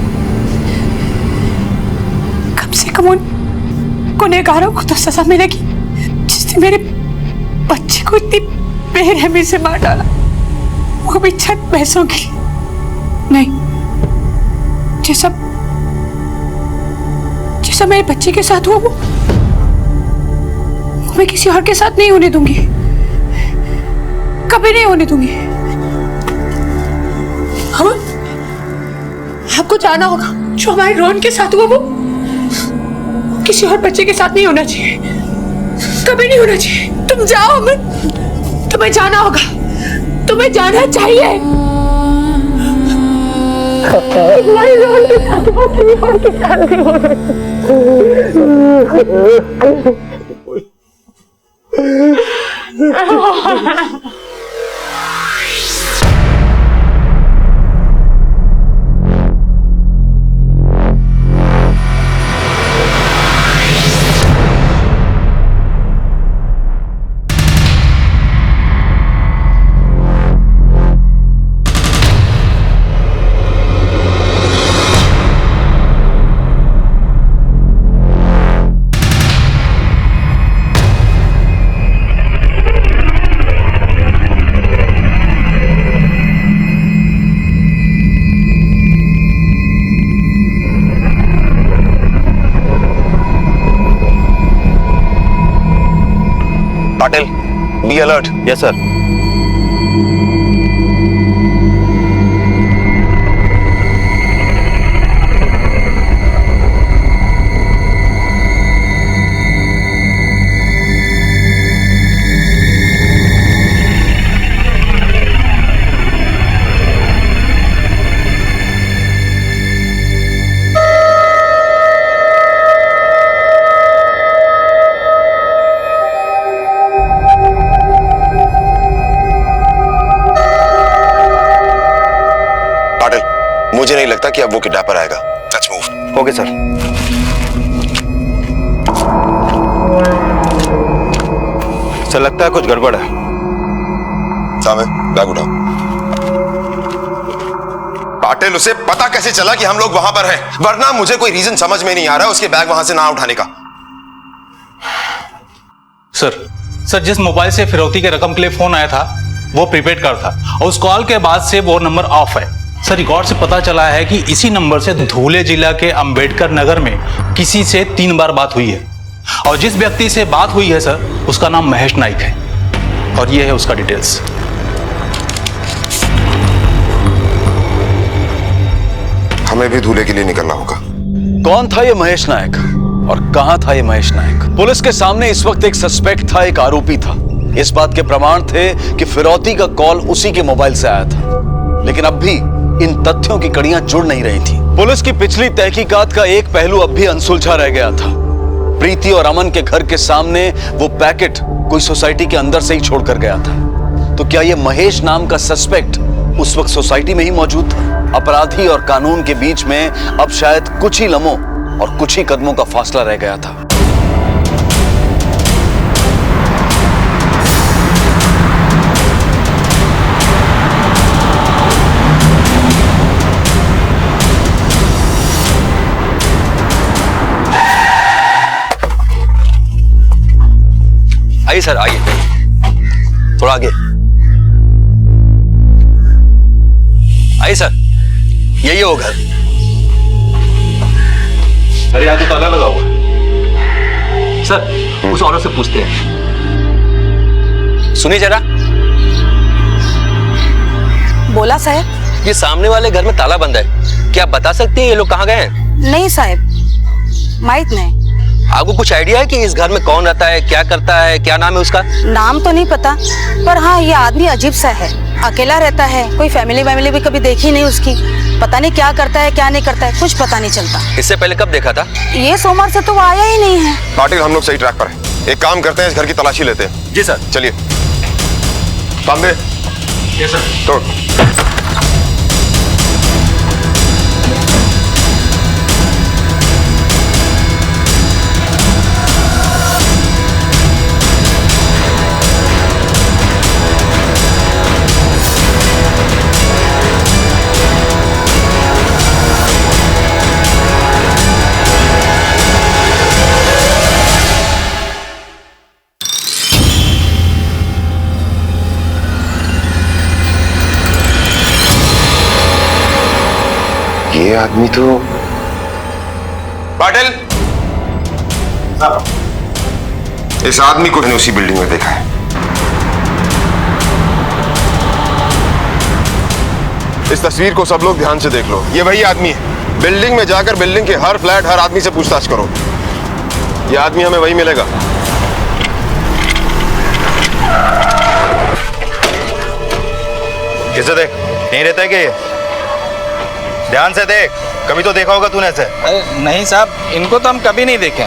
कम से कम उन गुनहगारों को तो सजा मिलेगी जिसने मेरे बच्चे को इतनी बेरहमी से मार डाला, वो भी चंद पैसों के लिए। नहीं, जैसा मेरे बच्चे के साथ हुआ वो मैं किसी और के साथ नहीं होने दूंगी, कभी नहीं होने दूंगी। हम आपको जाना होगा, जो हमारे रोहन के साथ हुआ वो किसी और बच्चे के साथ नहीं होना चाहिए, कभी नहीं होना चाहिए। तुम जाओ अमन, तुम्हें जाना होगा, तुम्हें जाना चाहिए। हमारे रोहन के साथ हुआ किसी और के साथ नहीं होना Patil, be alert. Yes sir. मुझे नहीं लगता कि अब वो किडनैपर आएगा। Let's move. Okay sir. Sir लगता है कुछ गड़बड़ है। सामे बैग उठाओ। पाटिल, उसे पता कैसे चला कि हम लोग वहां पर हैं? वरना मुझे कोई रीजन समझ में नहीं आ रहा उसके बैग वहां से ना उठाने का। सर जिस मोबाइल से फिरौती के रकम के लिए फोन आया था वो प्रीपेड कार्ड था और उस कॉल के बाद से वो नंबर ऑफ है। सर रिकॉर्ड से पता चला है कि इसी नंबर से धुले जिला के अंबेडकर नगर में किसी से 3 बार बात हुई है और जिस व्यक्ति से बात हुई है सर उसका नाम महेश नाइक है और ये है उसका डिटेल्स। हमें भी धूले के लिए निकलना होगा। कौन था ये महेश नायक और कहां था ये महेश नायक? पुलिस के सामने इस वक्त एक सस्पेक्ट था, एक आरोपी था। इस बात के प्रमाण थे कि फिरौती का कॉल उसी के मोबाइल से आया था, लेकिन अब भी इन तथ्यों की कड़ियां जुड़ नहीं रही थी। पुलिस की पिछली तहकीकात का एक पहलू अब भी अनसुलझा रह गया था। प्रीति और अमन के घर के सामने वो पैकेट कोई सोसाइटी के अंदर से ही छोड़कर गया था। तो क्या ये महेश नाम का सस्पेक्ट उस वक्त सोसाइटी में ही मौजूद था? अपराधी और कानून के बीच में अब शायद कुछ ही लम्हों और कुछ ही कदमों का फासला रह गया था। आइए सर, आइए, थोड़ा आगे आइए सर, यही हो घर। अरे यहाँ तो ताला लगा हुआ है। सर उस औरत से पूछते हैं। सुनिए जरा। बोला साहब। ये सामने वाले घर में ताला बंद है, क्या आप बता सकती हैं ये लोग कहाँ गए हैं? नहीं साहब, माहित नहीं। आपको कुछ आइडिया है कि इस घर में कौन रहता है, क्या करता है, क्या नाम है उसका? नाम तो नहीं पता, पर हाँ ये आदमी अजीब सा है, अकेला रहता है, कोई फैमिली भी कभी देखी नहीं उसकी। पता नहीं क्या करता है क्या नहीं करता है, कुछ पता नहीं चलता। इससे पहले कब देखा था? ये सोमवार से तो वो आया ही नहीं है। पाटिल, हम लोग सही ट्रैक पर हैं। एक काम करते हैं, इस घर की तलाशी लेते हैं। जी सर। चलिए। तांबे। Yes sir. तोड़। ये आदमी तो पाटिल, इस आदमी को मैंने उसी बिल्डिंग में देखा है। इस तस्वीर को सब लोग ध्यान से देख लो। ये वही आदमी है। बिल्डिंग में जाकर बिल्डिंग के हर फ्लैट, हर आदमी से पूछताछ करो। ये आदमी हमें वही मिलेगा। किसे देख, नहीं रहता है क्या ये? ध्यान से देख, कभी तो देखा होगा तूने ऐसे। नहीं साहब, इनको तो हम कभी नहीं देखे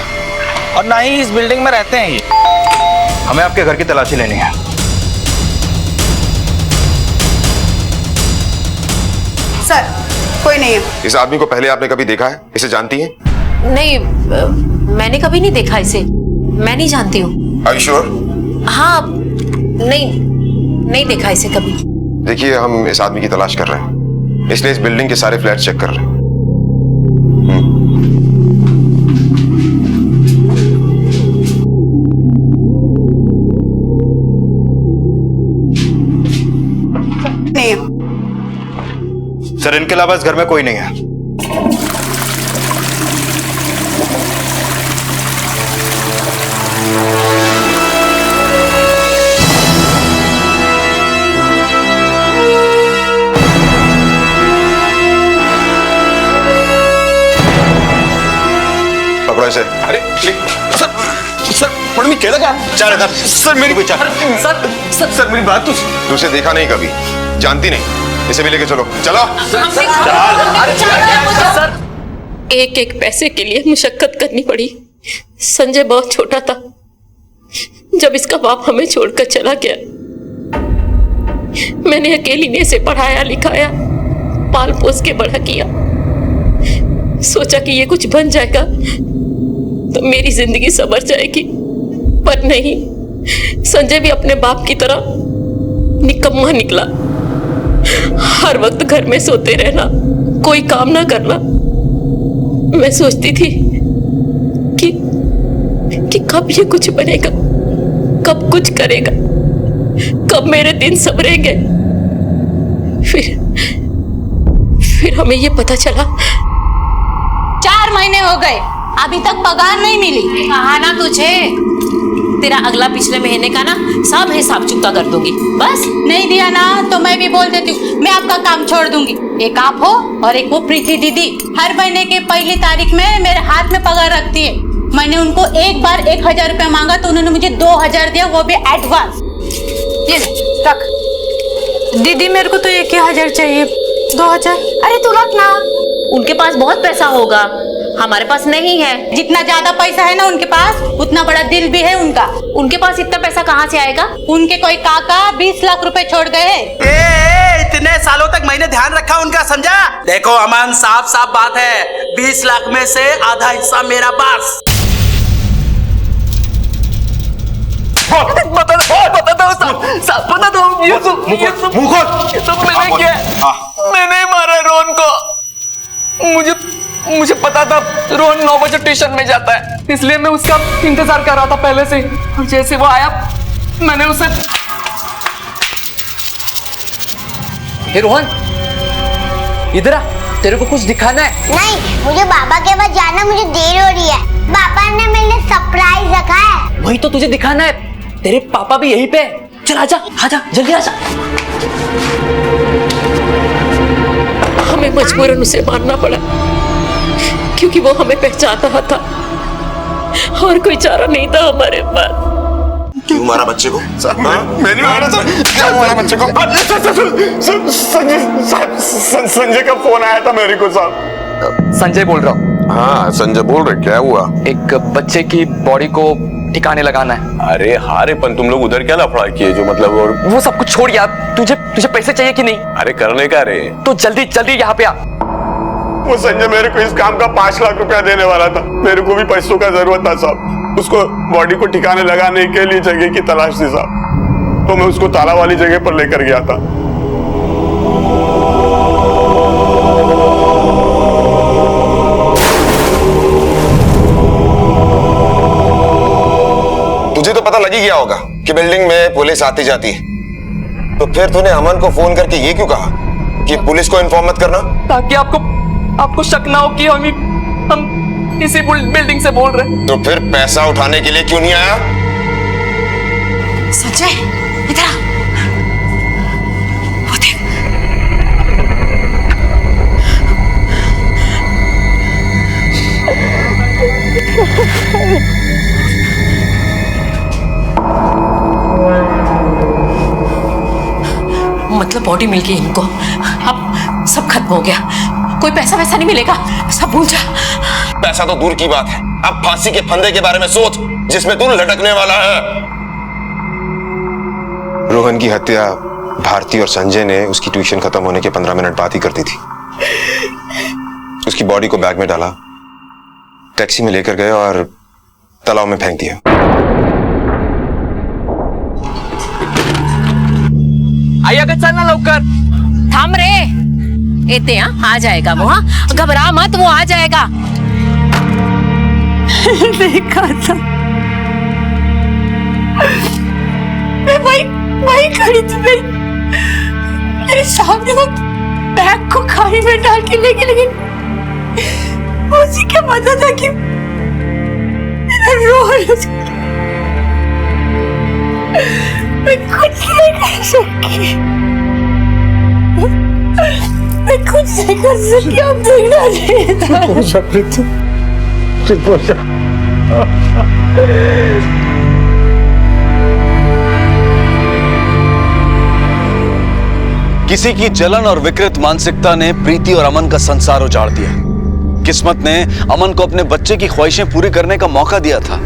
और ना ही इस बिल्डिंग में रहते हैं ये। हमें आपके घर की तलाशी लेनी है। सर कोई नहीं है। इस आदमी को पहले आपने कभी देखा है? इसे जानती हैं? नहीं, मैंने कभी नहीं देखा इसे। मैं नहीं जानती हूँ। Are you sure? हाँ, नहीं देखा इसे कभी। देखिए, हम इस आदमी की तलाश कर रहे हैं, इसलिए इस बिल्डिंग के सारे फ्लैट चेक कर रहे हैं। नहीं है। सर इनके अलावा इस घर में कोई नहीं है। पकड़ो इसे। अरे सर, सर पढ़ने क्या लगा? चार इधर। सर मेरी सर मेरी बात तो। तुझे देखा नहीं कभी, जानती नहीं। इसे भी लेके चलो। चलो। एक एक पैसे के लिए मुशक्कत करनी पड़ी। संजय बहुत छोटा था जब इसका बाप हमें छोड़कर चला गया। मैंने अकेली ने इसे पढ़ाया लिखाया, पाल पोस के बड़ा किया। सोचा कि ये कुछ बन जाएगा तो मेरी जिंदगी संवर जाएगी, पर नहीं, संजय भी अपने बाप की तरह निकम्मा निकला। हर वक्त घर में सोते रहना, कोई काम ना करना। मैं सोचती थी कि कब ये कुछ बनेगा, कब कुछ करेगा, कब मेरे दिन संवरेंगे। फिर हमें ये पता चला 4 महीने हो गए, अभी तक पगार नहीं मिली। कहा ना तुझे, तेरा अगला पिछले महीने का ना सब हिसाब चुकता कर दूंगी। बस नहीं दिया ना तो मैं भी बोल देती हूँ, मैं आपका काम छोड़ दूंगी। एक आप हो और एक वो प्रीति दीदी, हर महीने की पहली तारीख में मेरे हाथ में पगार रखती है। मैंने उनको एक बार 1000 रुपया मांगा तो उन्होंने मुझे 2000 दिया, वो भी एडवांस। ये रख दीदी, मेरे को तो 1000 चाहिए। 2000? अरे तू रख ना, उनके पास बहुत पैसा होगा, हमारे पास नहीं है। जितना ज्यादा पैसा है ना उनके पास, उतना बड़ा दिल भी है उनका। उनके पास इतना पैसा कहाँ से आएगा? उनके कोई काका 20 लाख रुपए छोड़ गए। इतने सालों तक मैंने ध्यान रखा उनका, समझा? देखो अमन, साफ साफ बात है, 20 लाख में से आधा हिस्सा मेरा पास। बता दो ये सब मैंने किया। मैंने ही मारा रोहन को। मुझे पता था रोहन 9 बजे ट्यूशन में जाता है, इसलिए मैं उसका इंतजार कर रहा था पहले से। और जैसे वो आया मैंने उसे। हे रोहन, इधर आ, तेरे को कुछ दिखाना है। नहीं, मुझे बाबा के पास जाना, मुझे देर हो रही है। पापा ने मेरे लिए सरप्राइज रखा है। वही तो तुझे दिखाना है, तेरे पापा भी यहीं पे। चल आजा आजा, जल्दी आजा। हमें मजबूरन उसे मारना पड़ा क्योंकि वो हमें पहचान रहा था और कोई चारा नहीं था हमारे पास। क्यों मारा बच्चे को? मैंने मारा सर। क्या मारा बच्चे को? संजय का फोन आया था मेरे को साहब। संजय बोल रहा हूँ। हाँ संजय बोल रहे, क्या हुआ? एक बच्चे की बॉडी को ठिकाने लगाना है। अरे हारे, पन तुम लोग उधर क्या लफड़ा किए जो मतलब? और वो सब कुछ छोड़ यार, तुझे पैसे चाहिए कि नहीं? अरे करने का रे, तो जल्दी जल्दी यहाँ पे आ। वो संजय मेरे को इस काम का 5 लाख रुपया देने वाला था। मेरे को भी पैसों का जरूरत था साहब। उसको बॉडी को ठिकाने लगाने के लिए जगह की तलाश थी साहब, तो मैं उसको ताला वाली जगह पर लेकर गया था। तुझे तो पता लग ही गया होगा कि बिल्डिंग में पुलिस आती जाती है, तो फिर तूने अमन को फोन करके ये क्यों कहा कि पुलिस को इन्फॉर्म मत करना? ताकि आपको शक ना हो कि हम इसी बिल्डिंग से बोल रहे हैं। तो फिर पैसा उठाने के लिए क्यों नहीं आया? संजय इधर आ, वो देख। मतलब बॉडी मिल गई इनको, अब सब खत्म हो गया, कोई पैसा वैसा नहीं मिलेगा, सब भूल जा। पैसा तो दूर की बात है, अब फांसी के फंदे के बारे में सोच जिसमें तू लटकने वाला है। रोहन की हत्या भारती और संजय ने उसकी ट्यूशन खत्म होने के 15 मिनट बाद ही कर दी थी। उसकी बॉडी को बैग में डाला, टैक्सी में लेकर गए और तालाब में फेंक दिया। आइए चलना लवकर। थाम रे, एते आ जाएगा वो। हाँ घबरा मत, वो आ जाएगा। देखा था, मैं वही खड़ी थी, मेरे सामने वो बैग को खाई में डाल के लेके, लेकिन उसी के पता था कि मेरा रोहन, मैं कुछ नहीं कर सकी, मैं कुछ नहीं कर सकी। अब देखना चाहिए। किसी की जलन और विकृत मानसिकता ने प्रीति और अमन का संसार उजाड़ दिया। किस्मत ने अमन को अपने बच्चे की ख्वाहिशें पूरी करने का मौका दिया था,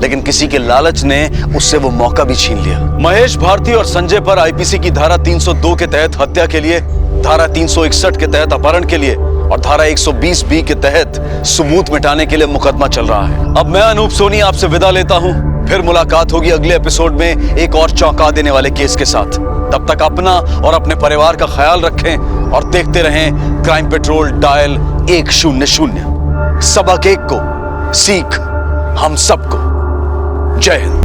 लेकिन किसी के लालच ने उससे वो मौका भी छीन लिया। महेश भारती और संजय पर आईपीसी की धारा 302 के तहत हत्या के लिए धारा 361 के तहत अपहरण के लिए और धारा 120B के तहत सबूत मिटाने के लिए मुकदमा चल रहा है। अब मैं अनूप सोनी आपसे विदा लेता हूं। फिर मुलाकात होगी अगले एपिसोड में एक और चौंका देने वाले केस के साथ। तब तक अपना और अपने परिवार का ख्याल रखें और देखते रहें क्राइम पेट्रोल डायल 100। सबक एक को, सीख हम सबको। जय हिंद।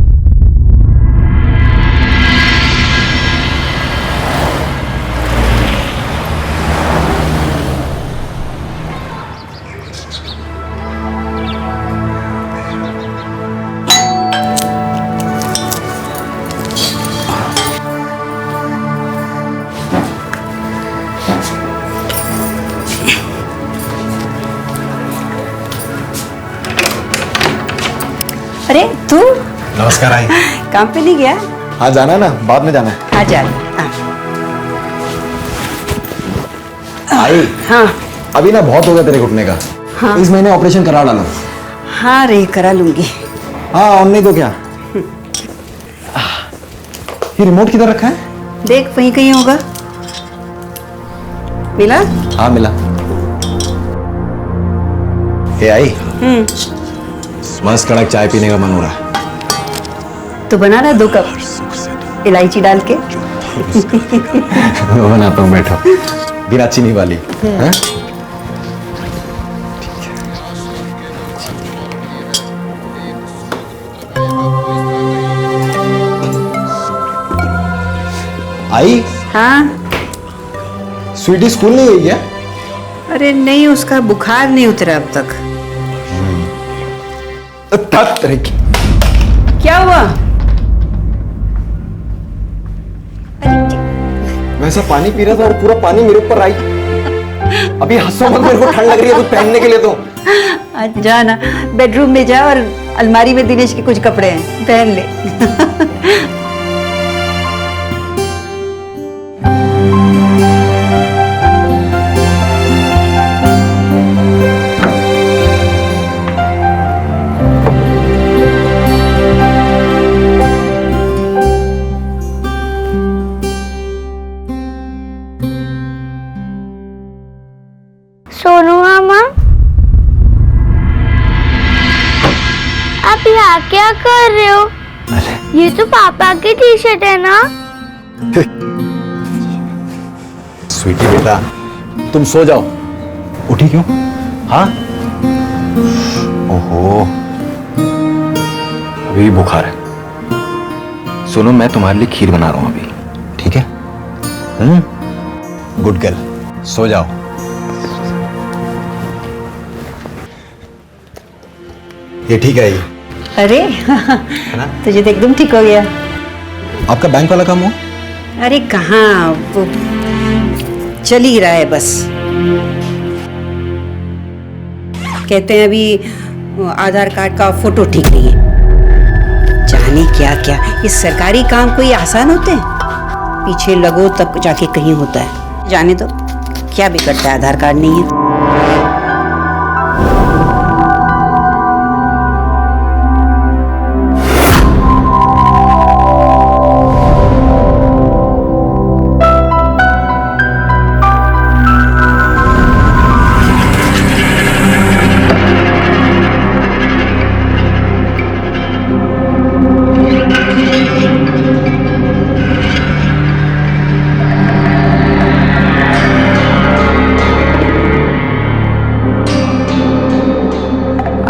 अरे तू नमस्कार आई। काम पे नहीं गया? हाँ जाना ना, बाद में जाना है। आ जा। आई हाँ अभी ना बहुत हो गया तेरे घुटने का। हाँ। इस महीने ऑपरेशन करा डालो। हाँ रे करा लूंगी। हाँ और नहीं तो क्या। ये रिमोट किधर रखा है? देख वहीं कहीं होगा। मिला? हाँ मिला। ये आई मस्त कड़क चाय पीने का मन हो रहा है। तो बना रहा 2 कप इलायची डाल के। मैं बनाता हूँ, बैठो। बिना चीनी वाली। हाँ? आई हाँ स्वीटी स्कूल नहीं गई क्या? अरे नहीं, उसका बुखार नहीं उतरा अब तक। क्या हुआ? वैसा पानी पी रहा था और पूरा पानी मेरे ऊपर आई। अभी हंसो मत, मेरे को ठंड लग रही है कुछ पहनने के लिए। तो जा ना, बेडरूम में जा और अलमारी में दिनेश के कुछ कपड़े हैं, पहन ले। सोनू मामा, आप यहाँ क्या कर रहे हो? ये तो पापा की टी शर्ट है ना? स्वीटी बेटा तुम सो जाओ। उठी क्यों? हाँ ओहो अभी बुखार है। सुनो मैं तुम्हारे लिए खीर बना रहा हूं अभी, ठीक है? गुड गर्ल, सो जाओ। ये ठीक है ये? अरे तुझे तो एकदम ठीक हो गया। आपका बैंक वाला काम हो? अरे कहाँ, वो चल ही रहा है बस। कहते हैं अभी आधार कार्ड का फोटो ठीक नहीं है। जाने क्या क्या, ये सरकारी काम कोई आसान होते हैं? पीछे लगो तब जाके कहीं होता है। जाने तो क्या बिगड़ता है, आधार कार्ड नहीं है।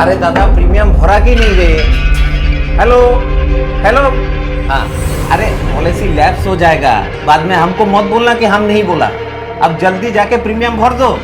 अरे दादा प्रीमियम भरा की नहीं गए? Hello hello. हाँ अरे पॉलिसी लैप्स हो जाएगा, बाद में हमको मत बोलना कि हम नहीं बोला। अब जल्दी जाके प्रीमियम भर दो।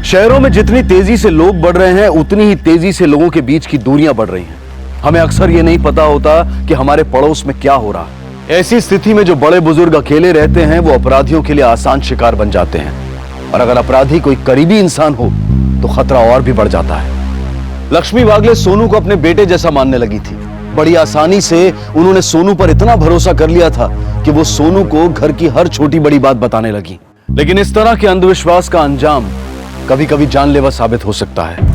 शहरों में जितनी तेजी से लोग बढ़ रहे हैं उतनी ही तेजी से लोगों के बीच की दूरियां बढ़ रही हैं। हमें अक्सर ये नहीं पता होता कि हमारे पड़ोस में क्या हो रहा है। ऐसी स्थिति में जो बड़े बुजुर्ग अकेले रहते हैं वो अपराधियों के लिए आसान शिकार बन जाते हैं, और अगर अपराधी कोई करीबी इंसान हो तो खतरा और भी बढ़ जाता है। लक्ष्मी वागले सोनू को अपने बेटे जैसा मानने लगी थी। बड़ी आसानी से उन्होंने सोनू पर इतना भरोसा कर लिया था कि वो सोनू को घर की हर छोटी बड़ी बात बताने लगी। लेकिन इस तरह के अंधविश्वास का अंजाम कभी कभी जानलेवा साबित हो सकता है।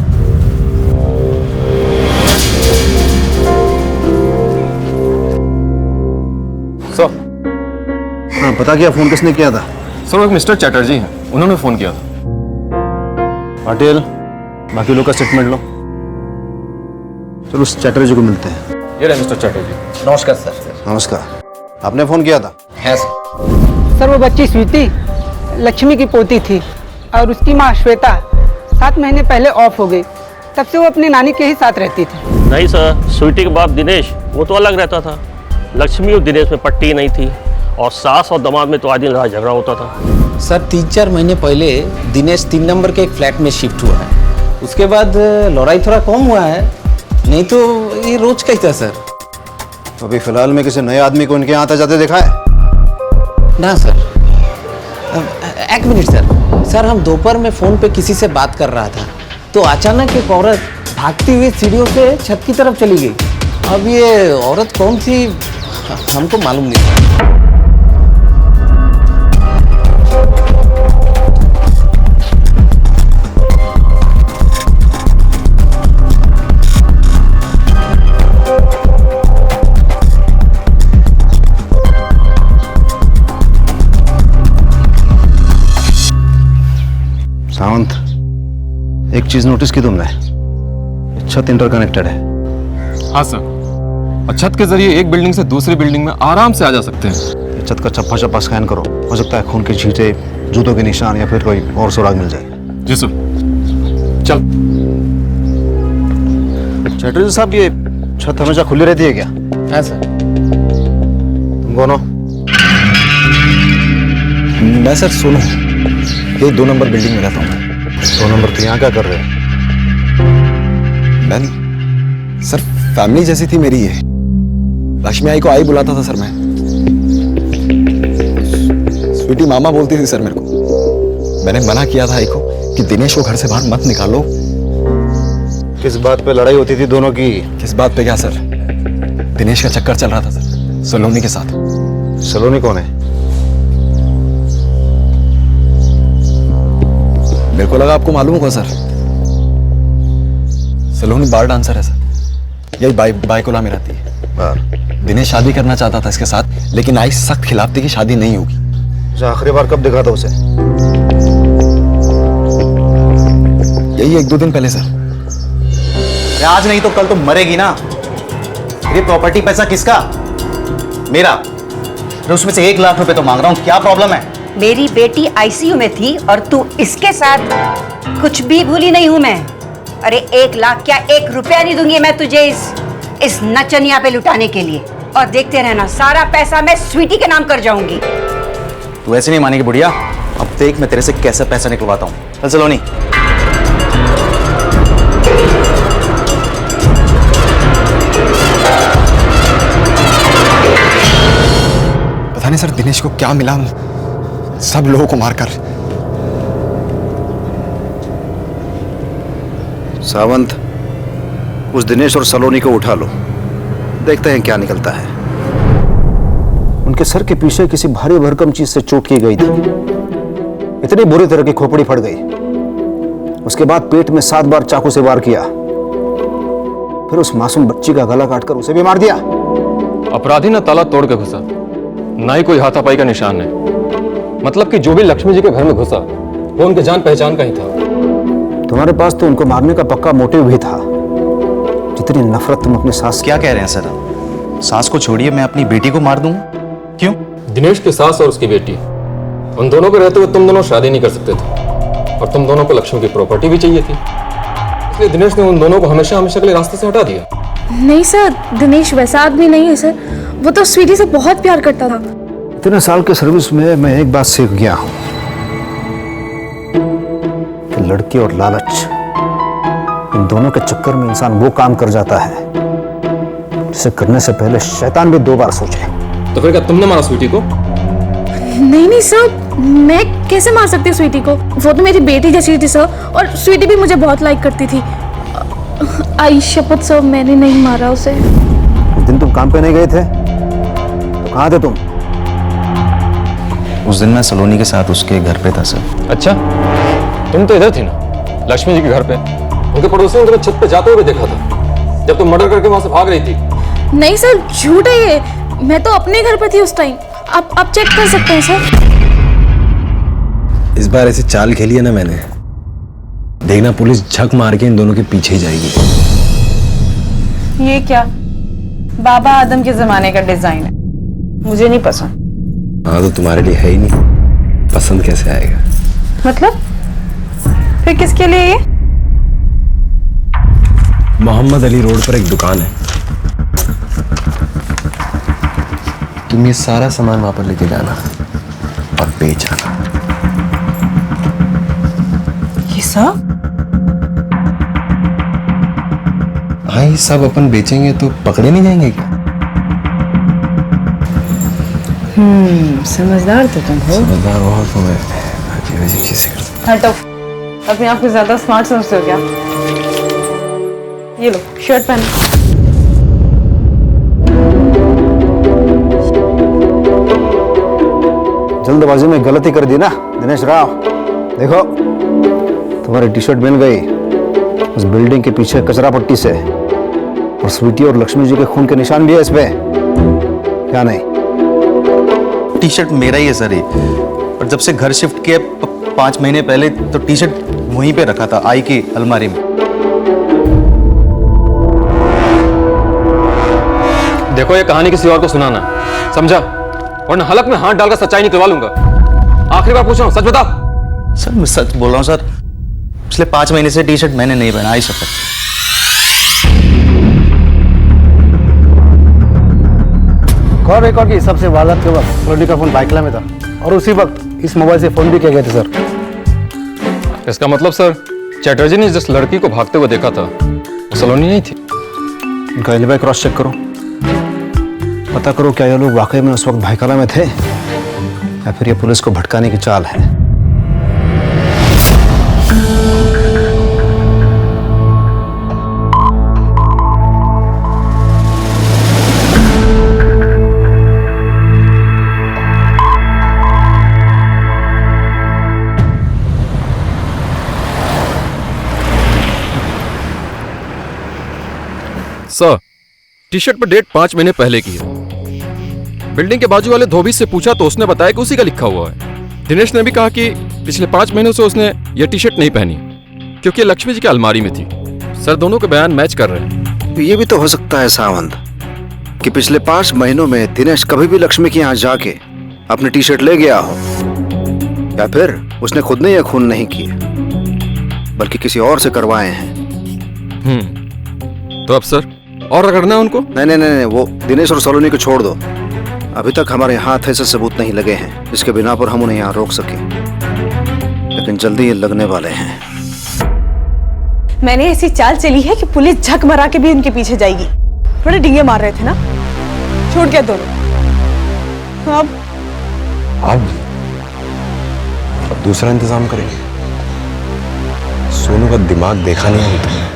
हाँ, पता किया फोन किसने किया था? सर, एक मिस्टर चैटर्जी हैं, उन्होंने फोन किया था। पाटिल, बाकी लोग का स्टेटमेंट लो। चलो उस चैटर्जी को मिलते हैं। ये रहे मिस्टर चैटर्जी। नमस्कार सर। नमस्कार। आपने फोन किया था? है सर, वो बच्ची स्वीटी लक्ष्मी की पोती थी और उसकी माँ श्वेता 7 महीने पहले ऑफ हो गई। तब से वो अपनी नानी के ही साथ रहती थी। नहीं सर, स्वीटी के बाप दिनेश वो तो अलग रहता था। लक्ष्मी और दिनेश में पट्टी नहीं थी और सास और दामाद में तो आए दिन रात झगड़ा होता था। सर, 3-4 महीने पहले दिनेश 3 नंबर के एक फ्लैट में शिफ्ट हुआ है। उसके बाद लड़ाई थोड़ा कम हुआ है, नहीं तो ये रोज का ही था सर। तो अभी फिलहाल में किसी नए आदमी को इनके यहाँ आते जाते देखा है? ना सर। एक मिनट सर। सर, हम दोपहर में फोन पे किसी से बात कर रहा था तो अचानक एक औरत भागती हुई सीढ़ियों से छत की तरफ चली गई। अब ये औरत कौन थी हमको मालूम नहीं था। सावंत, एक चीज नोटिस की तुमने? छत इंटरकनेक्टेड है। हाँ सर, और छत के जरिए एक बिल्डिंग से दूसरी बिल्डिंग में आराम से आ जा सकते हैं। छत का चप्पा चप्पा स्कैन करो, हो सकता है खून के छींटे, जूतों के निशान या फिर कोई और सुराग मिल जाए। जी सर। चल। चैटर्जी साहब, ये छत हमेशा खुली रहती है क्या? हाँ सर। तुम कौन हो? मैं सर सोनू, ये 2 नंबर बिल्डिंग में रहता हूँ। 2 नंबर तो यहाँ क्या कर रहे हो? मैं सर, फैमिली जैसी थी मेरी ये। लक्ष्मी आई को आई बुलाता था सर मैं। स्वीटी मामा बोलती थी सर मेरे को। मैंने मना किया था आई को कि दिनेश को घर से बाहर मत निकालो। किस बात पे लड़ाई होती थी दोनों की? किस बात पे क्या सर? दिनेश का चक्कर चल रहा था सर, सलोनी के साथ। सलोनी कौन है? मेरे को लगा आपको मालूम होगा सर। सलोनी बार डांसर है सर, यही बाइकोला में रहती है। दिनेश शादी करना चाहता था इसके साथ, लेकिन आई सख्त खिलाफ थी कि शादी नहीं होगी। आखिरी बार कब देखा था उसे? यही 1-2 दिन पहले सर। आज नहीं तो कल तो मरेगी ना। ये प्रॉपर्टी पैसा किसका? मेरा। उसमें से 1 लाख रुपए तो मांग रहा हूँ, क्या प्रॉब्लम है? मेरी बेटी आईसीयू में थी और तू इसके साथ? कुछ भी भूली नहीं हूं मैं। अरे 1 लाख क्या 1 रुपया नहीं दूंगी मैं तुझे इस नचनिया पे लुटाने के लिए। और देखते रहना, सारा पैसा मैं स्वीटी के नाम कर जाऊंगी। तू ऐसे नहीं मानेगी बुढ़िया। अब देख मैं तेरे से कैसे पैसा निकलवाता हूँ। चल सलोनी। पता नहीं सर दिनेश को क्या मिला, सब लोगों को मारकर। सावंत, उस दिनेश और सलोनी को उठा लो, देखते हैं क्या निकलता है। उनके सर के पीछे किसी भारी भरकम चीज से चोट की गई थी। इतनी बुरी तरह की खोपड़ी फट गई। उसके बाद पेट में 7 बार चाकू से वार किया। फिर उस मासूम बच्ची का गला काटकर उसे भी मार दिया। अपराधी ना ताला तोड़ के घुसा, ना ही कोई हाथापाई का निशान है। मतलब कि जो भी लक्ष्मी जी के घर में घुसा वो उनके जान पहचान का ही था। तुम्हारे पास तो उनको मारने का पक्का मोटिव भी था। जितनी नफरत तुम अपने सास। क्या कह रहे हैं सर? सास को छोड़िए, मैं अपनी बेटी को मार दूं? क्यों? दिनेश की सास और उसकी बेटी, उन दोनों के रहते हुए तुम दोनों शादी नहीं कर सकते थे और तुम दोनों को लक्ष्मी की प्रॉपर्टी भी चाहिए थी, इसलिए दिनेश ने उन दोनों को हमेशा हमेशा के लिए रास्ते से हटा दिया। नहीं सर, दिनेश वैसा आदमी नहीं है सर। वो तो स्वीटी से बहुत प्यार करता था। इतने साल के सर्विस में मैं एक बात सीख गया हूं कि लड़की और लालच, इन दोनों के चक्कर में इंसान वो काम कर जाता है जिसे करने से पहले शैतान भी 2 बार सोचे। तो फिर क्या तुमने मारा स्वीटी को? नहीं सर, मैं कैसे मार सकती हूँ स्वीटी को? वो तो मेरी बेटी जैसी थी सर, और स्वीटी भी मुझे बहुत लाइक करती थी। आई शपथ सर, मैंने नहीं मारा उसे। उस दिन तुम काम पे नहीं गए थे तो कहाँ थे तुम? उस दिन मैं सलोनी के साथ उसके घर पे था सर। अच्छा, तुम तो इधर थी ना, लक्ष्मी जी के घर पे। उनके पड़ोसियों ने तुम्हें छत पे जाते हुए देखा था जब तुम मर्डर करके वहां से भाग रही थी। नहीं सर, झूठ है ये। मैं तो अपने घर पे थी उस टाइम। आप चेक कर सकते हैं सर। इस बार ऐसे चाल खेली है ना मैंने, देखना पुलिस झक मार के इन दोनों के पीछे ही जाएगी। ये क्या बाबा आदम के जमाने का डिजाइन है, मुझे नहीं पसंद। हाँ तो तुम्हारे लिए है ही नहीं, पसंद कैसे आएगा? मतलब फिर किसके लिए ये? मोहम्मद अली रोड पर एक दुकान है, तुम ये सारा सामान वहां पर लेके जाना और बेच आना। ये सब? हाँ, ये सब अपन बेचेंगे तो पकड़े नहीं जाएंगे क्या? समझदार तो तुम हो। समझदार हो तो मैं अजीब चीजें करता। हटो, अपने आप को ज्यादा स्मार्ट समझते हो क्या? ये लो शर्ट पहनो। जल्दबाजी में गलती कर दी ना दिनेश राव। देखो तुम्हारी टी शर्ट मिल गई उस बिल्डिंग के पीछे कचरा पट्टी से, और स्वीटी और लक्ष्मी जी के खून के निशान भी है इस पे। क्या नहीं? टी शर्ट मेरा ही है सर ये, और जब से घर शिफ्ट किया 5 महीने पहले तो टी शर्ट वहीं पे रखा था आई की अलमारी में। देखो ये कहानी किसी और को सुनाना, समझा? वरना हलक में हाथ डालकर सच्चाई निकलवा लूंगा। आखिरी बार पूछ रहा हूं, सच बता। सर मैं सच बोल रहा हूं सर, पिछले 5 महीने से टी शर्ट मैंने नहीं पहना, आई शपथ। कॉल रिकॉर्ड की सबसे वारदात के वक्त सलोनी का फोन बाइकला में था, और उसी वक्त इस मोबाइल से फोन भी किए गए थे सर। इसका मतलब सर चैटर्जी ने जिस लड़की को भागते हुए देखा था वो सलोनी नहीं थी। उनका एलिबाई क्रॉस चेक करो, पता करो क्या ये लोग वाकई में उस वक्त भाईकाला में थे या फिर ये पुलिस को भटकाने की चाल है। सर, टी शर्ट पर डेट 5 महीने पहले की है। बिल्डिंग के बाजू वाले धोबी से पूछा तो उसने बताया कि उसी का लिखा हुआ है। दिनेश ने भी कहा कि पिछले 5 महीनों से उसने यह टी शर्ट नहीं पहनी क्योंकि लक्ष्मी जी की अलमारी में थी। सर, दोनों के बयान मैच कर रहे हैं। ये भी तो हो सकता है सावंत कि पिछले 5 महीनों में दिनेश कभी भी लक्ष्मी के यहाँ जाके अपनी टी शर्ट ले गया हो, या फिर उसने खुद ने यह खून नहीं किए बल्कि किसी और से करवाए हैं। तो अब सर और रगड़ना है उनको? नहीं, वो दिनेश और सलोनी को छोड़ दो। अभी तक हमारे हाथ ऐसे सबूत नहीं लगे हैं जिसके बिना पर हम उन्हें यहाँ रोक सके, लेकिन जल्दी ये लगने वाले हैं। मैंने ऐसी चाल चली है कि पुलिस झक मरा के भी उनके पीछे जाएगी। थोड़े डींगे मार रहे थे ना, छूट गए दोनों। अब दूसरा इंतजाम करेंगे। सोनू का दिमाग देखा नहीं है तुमने?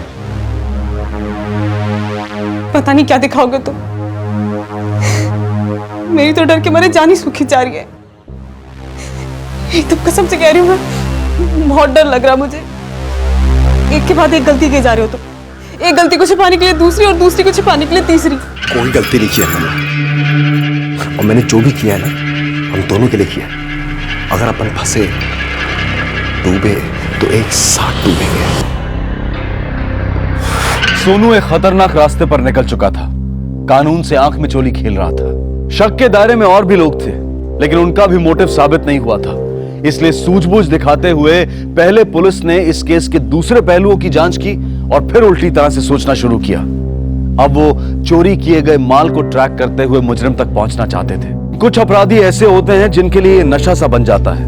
पता नहीं क्या दिखाओगे तुम। मेरी तो डर के मारे जान ही सूखी जा रही है। एकदम कसम से कह रही हूँ मैं, बहुत डर लग रहा मुझे। एक के बाद एक गलती किए जा रहे हो तुम। एक गलती को छिपाने के लिए दूसरी, और दूसरी को छिपाने के लिए तीसरी। कोई गलती नहीं किया मैंने, और मैंने जो भी किया ना हम दोनों के लिए किया। अगर अपन फंसे डूबे तो एक साथ डूबेंगे। सोनू एक खतरनाक रास्ते पर निकल चुका था। कानून से आंख में चोली खेल रहा था। शक के दायरे में और भी लोग थे, लेकिन उनका भी मोटिव साबित नहीं हुआ था। इसलिए सूझबूझ दिखाते हुए पहले पुलिस ने इस केस के दूसरे पहलुओं की जांच की और फिर उल्टी तरह से सोचना शुरू किया। अब वो चोरी किए गए माल को ट्रैक करते हुए मुजरिम तक पहुंचना चाहते थे। कुछ अपराधी ऐसे होते हैं जिनके लिए ये नशा सा बन जाता है,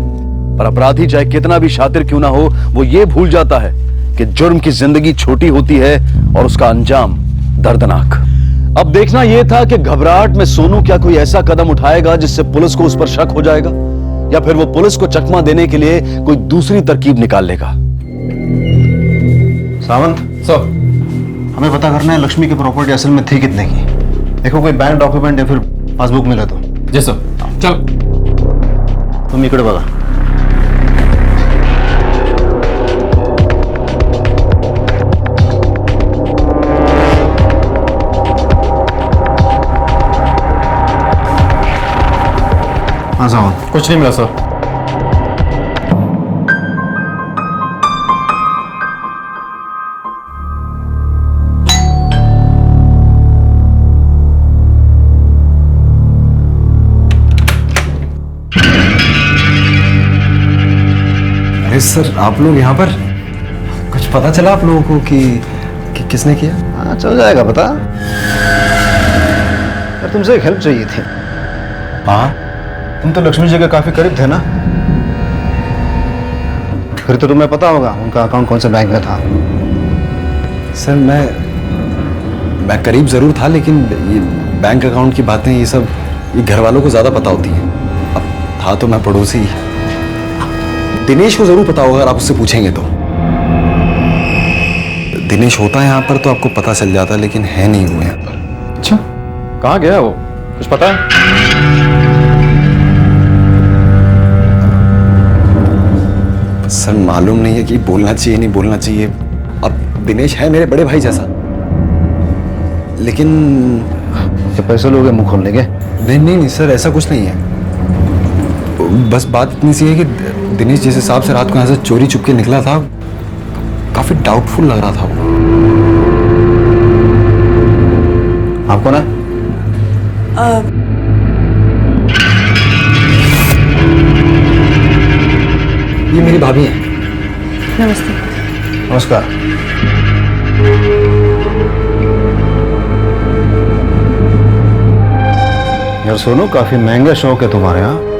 पर अपराधी चाहे कितना भी शातिर क्यों ना हो, वो ये भूल जाता है कि जुर्म की जिंदगी छोटी होती है और उसका अंजाम दर्दनाक। अब देखना यह था कि घबराहट में सोनू क्या कोई ऐसा कदम उठाएगा जिससे पुलिस को उस पर शक हो जाएगा, या फिर वो पुलिस को चकमा देने के लिए कोई दूसरी तरकीब निकाल लेगा। सावंत सर, हमें पता करना है लक्ष्मी की प्रॉपर्टी असल में थी कितने की। देखो कोई बैंक डॉक्यूमेंट या फिर पासबुक मिला तो। जी सर। चल। तुम्ही इकडे बघा. हाँ सावंत. कुछ नहीं मिला सर. अरे सर, आप लोग यहाँ पर? कुछ पता चला आप लोगों को कि किसने किया? हाँ, चल जाएगा पता. पर तुमसे एक हेल्प चाहिए थी. हाँ, तुम तो लक्ष्मी जी के काफी करीब थे ना? फिर तो तुम्हें पता होगा उनका अकाउंट कौन से बैंक में था. सर, मैं करीब जरूर था, लेकिन ये बैंक अकाउंट की बातें, ये सब ये घर वालों को ज्यादा पता होती हैं. अब था तो मैं पड़ोसी. दिनेश को जरूर पता होगा अगर आप उससे पूछेंगे तो. दिनेश होता है यहाँ पर तो आपको पता चल जाता, लेकिन है नहीं वो यहाँ पर. अच्छा, कहाँ गया वो? कुछ पता है? सर, मालूम नहीं है कि बोलना चाहिए नहीं बोलना चाहिए. अब दिनेश है मेरे बड़े भाई जैसा, लेकिन पैसे लोगे मुंह खोलने के? नहीं सर, ऐसा कुछ नहीं है. बस बात इतनी सी है कि दिनेश जिस हिसाब से रात को यहाँ से चोरी चुपके निकला था, काफी डाउटफुल लग रहा था वो. आपको ना ये मेरी भाभी है. नमस्ते. नमस्कार. यार सोनू, काफी महंगा शौक है तुम्हारे यहाँ.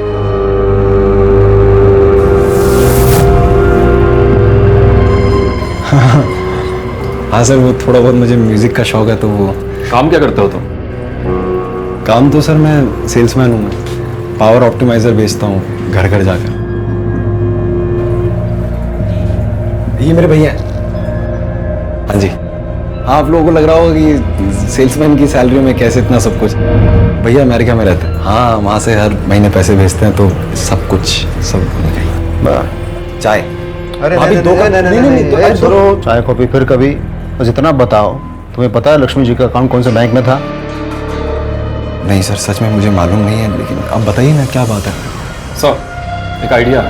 हाँ सर, वो थोड़ा बहुत मुझे म्यूजिक का शौक है. तो वो काम क्या करते हो तुम? काम तो सर मैं सेल्समैन हूँ. पावर ऑप्टिमाइजर बेचता हूँ घर घर जाकर. ये मेरे भैया हैं. हाँ जी. हाँ, आप लोगों को लग रहा होगा कि सेल्समैन की सैलरी में कैसे इतना सब कुछ. भैया अमेरिका में रहते हैं. हाँ, वहाँ से हर महीने पैसे भेजते हैं, तो सब कुछ सब चाय. अरे भाभी, दो कप. नहीं, सुनो, चाय कॉफी फिर कभी. बस इतना बताओ, तुम्हें पता है लक्ष्मी जी का अकाउंट कौन से बैंक में था? नहीं सर, सच में मुझे मालूम नहीं है, लेकिन अब बताइए ना क्या बात है. सर, एक आइडिया है.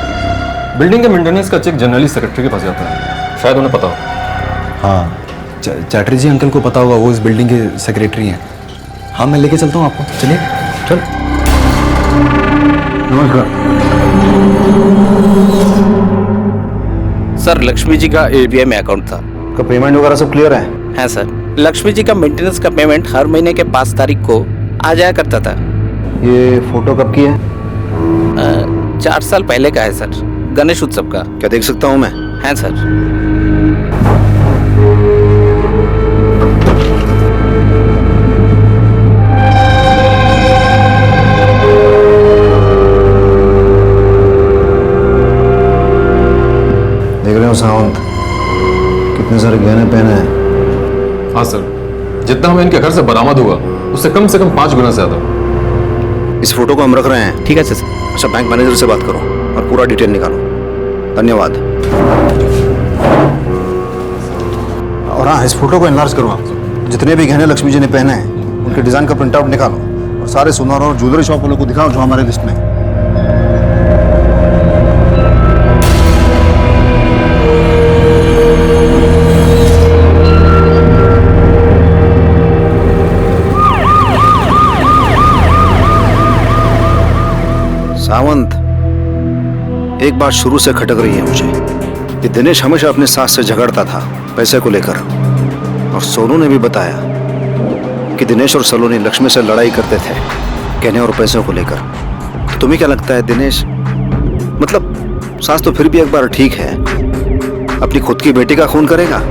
बिल्डिंग के मेंटेनेंस का चेक जनरली सेक्रेटरी के पास जाता है, शायद उन्हें पता हो. हाँ, चैटर्जी अंकल को पता होगा, वो इस बिल्डिंग के सेक्रेटरी हैं. हाँ, मैं लेके चलता हूँ आपको. चलिए. चल. नमस्कार. सर, लक्ष्मी जी का एसबीआई में अकाउंट था. का पेमेंट वगैरह सब क्लियर है? है सर. लक्ष्मी जी का मेंटेनेंस का पेमेंट हर महीने के 5 तारीख को आ जाया करता था. ये फोटो कब की है? 4 साल पहले का है सर, गणेश उत्सव का. क्या देख सकता हूँ मैं? है सर. देख रहे हो सावंत, कितने सारे गहने पहने हैं. हाँ सर, जितना हमें इनके घर से बरामद हुआ उससे कम 5 गुना ज्यादा. इस फोटो को हम रख रहे हैं. ठीक है सर. अच्छा, बैंक मैनेजर से बात करो और पूरा डिटेल निकालो. धन्यवाद. और हाँ, इस फोटो को एनलार्ज करो आप. जितने भी गहने लक्ष्मी जी ने पहने हैं उनके डिजाइन का प्रिंट आउट निकालो और सारे सुनार और ज्वेलरी शॉप वालों को दिखाओ जो हमारे लिस्ट में है. सावंत, एक बात शुरू से खटक रही है मुझे कि दिनेश हमेशा अपने सास से झगड़ता था पैसे को लेकर, और सोनू ने भी बताया कि दिनेश और सलोनी लक्ष्मी से लड़ाई करते थे गहने और पैसों को लेकर. तो तुम्हें क्या लगता है दिनेश, मतलब सास तो फिर भी एक बार ठीक है, अपनी खुद की बेटी का खून करेगा?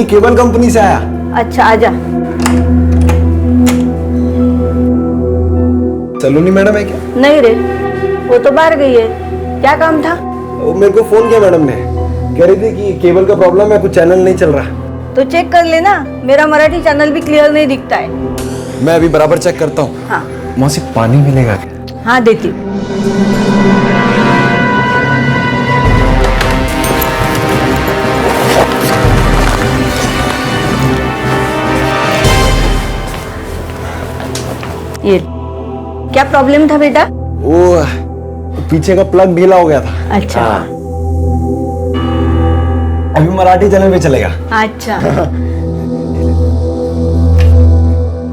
स्वीटी केबल कंपनी से आया। अच्छा आजा। सलोनी मैडम है क्या? नहीं रे, वो तो बाहर गई है। क्या काम था? वो मेरे को फोन किया मैडम ने, कह रही थी कि केबल का प्रॉब्लम है, कुछ चैनल नहीं चल रहा। तो चेक कर लेना, मेरा मराठी चैनल भी क्लियर नहीं दिखता है। मैं अभी बराबर चेक करता हूँ। हाँ मौसी पानी मिलेगा क्या? हाँ देती हूँ। ये क्या प्रॉब्लम था बेटा? वो पीछे का प्लग ढीला हो गया था। अच्छा अभी मराठी चैनल पे चलेगा। अच्छा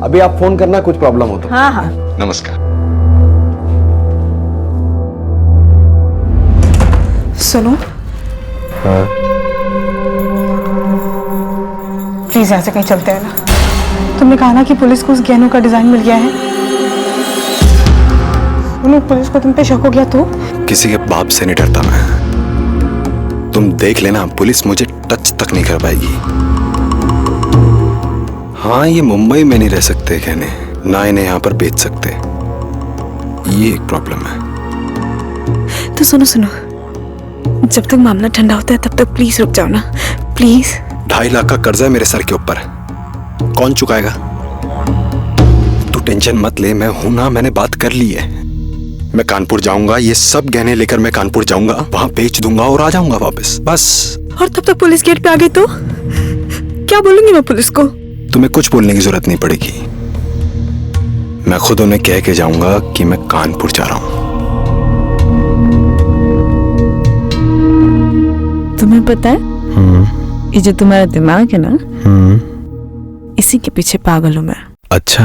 अभी आप फोन करना कुछ प्रॉब्लम हो तो। हाँ हाँ नमस्कार। सुनो हाँ? प्लीज ऐसे कहीं चलते हैं ना। तुमने कहा ना कि पुलिस को उस गहनों का डिजाइन मिल गया है। उन्हें पुलिस को तुम पे शक हो गया तो? किसी के बाप से नहीं डरता मैं। तुम देख लेना, पुलिस मुझे टच तक नहीं कर पाएगी। हाँ, ये मुंबई में नहीं रह सकते कहने, ना इन्हें यहाँ पर बेच सकते, ये एक प्रॉब्लम है। तो सुनो सुनो, जब तक मामला ठंडा होता है तब तक प्लीज रुक जाओ ना, प्लीज। 2.5 लाख का कर्जा है मेरे सर के ऊपर, कौन चुकाएगा? तू टेंशन मत ले, मैं हूं ना, मैंने बात कर ली है। मैं कानपुर जाऊंगा, ये सब गहने लेकर मैं कानपुर जाऊंगा, वहां बेच दूंगा और आ जाऊंगा वापस, बस। और तब तक पुलिस गेट पे आ गई तो क्या बोलूंगी मैं पुलिस को? तुम्हें कुछ बोलने की जरूरत नहीं पड़ेगी, मैं खुद उन्हें कह के जाऊंगा कि मैं कानपुर जा रहा हूं। तुम्हें पता है ये जो तुम्हारा दिमाग है ना, इसी के पीछे पागल हूं मैं। अच्छा,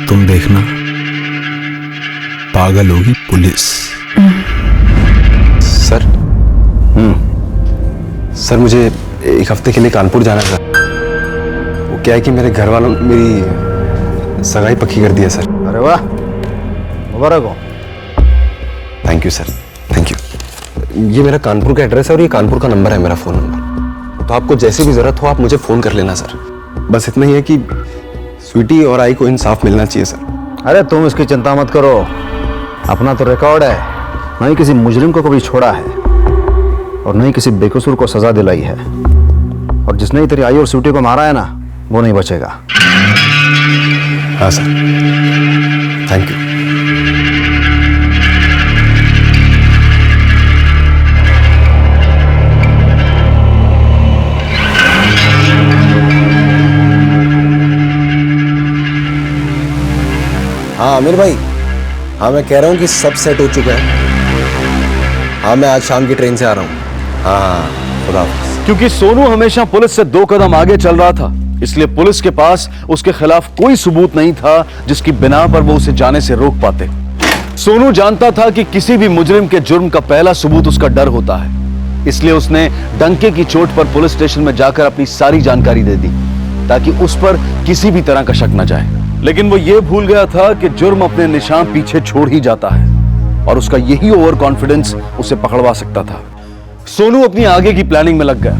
तुम देखना, पागल होगी पुलिस। सर सर मुझे 1 हफ्ते के लिए कानपुर जाना था। वो क्या है कि मेरे घर वालों ने मेरी सगाई पक्की कर दी है सर। अरे वाह, मुबारक हो। Thank you sir, thank you. ये मेरा कानपुर का एड्रेस है और ये कानपुर का नंबर है, मेरा फोन नंबर। तो आपको जैसी भी जरूरत हो आप मुझे फोन कर लेना सर। बस इतना ही है कि स्वीटी और आई को इंसाफ मिलना चाहिए सर। अरे तुम इसकी चिंता मत करो, अपना तो रिकॉर्ड है, न ही किसी मुजरिम को कभी छोड़ा है और न ही किसी बेकसूर को सजा दिलाई है। और जिसने ही तेरी आई और स्वीटी को मारा है ना, वो नहीं बचेगा। हाँ सर, थैंक यू। हाँ आमिर भाई, हाँ मैं कह रहा हूँ कि सब सेट हो चुका है। हाँ मैं आज शाम की ट्रेन से आ रहा हूँ। हाँ खुदा हाफिज़। क्योंकि सोनू हमेशा पुलिस से 2 कदम आगे चल रहा था, इसलिए पुलिस के पास उसके खिलाफ कोई सबूत नहीं था जिसकी बिना पर वो उसे जाने से रोक पाते। सोनू जानता था कि किसी भी मुजरिम के जुर्म का पहला सबूत उसका डर होता है, इसलिए उसने डंके की चोट पर पुलिस स्टेशन में जाकर अपनी सारी जानकारी दे दी ताकि उस पर किसी भी तरह का शक न जाए। लेकिन वो ये भूल गया था कि जुर्म अपने निशान पीछे छोड़ ही जाता है और उसका यही ओवर कॉन्फिडेंस उसे पकड़वा सकता था। सोनू अपनी आगे की प्लानिंग में लग गया।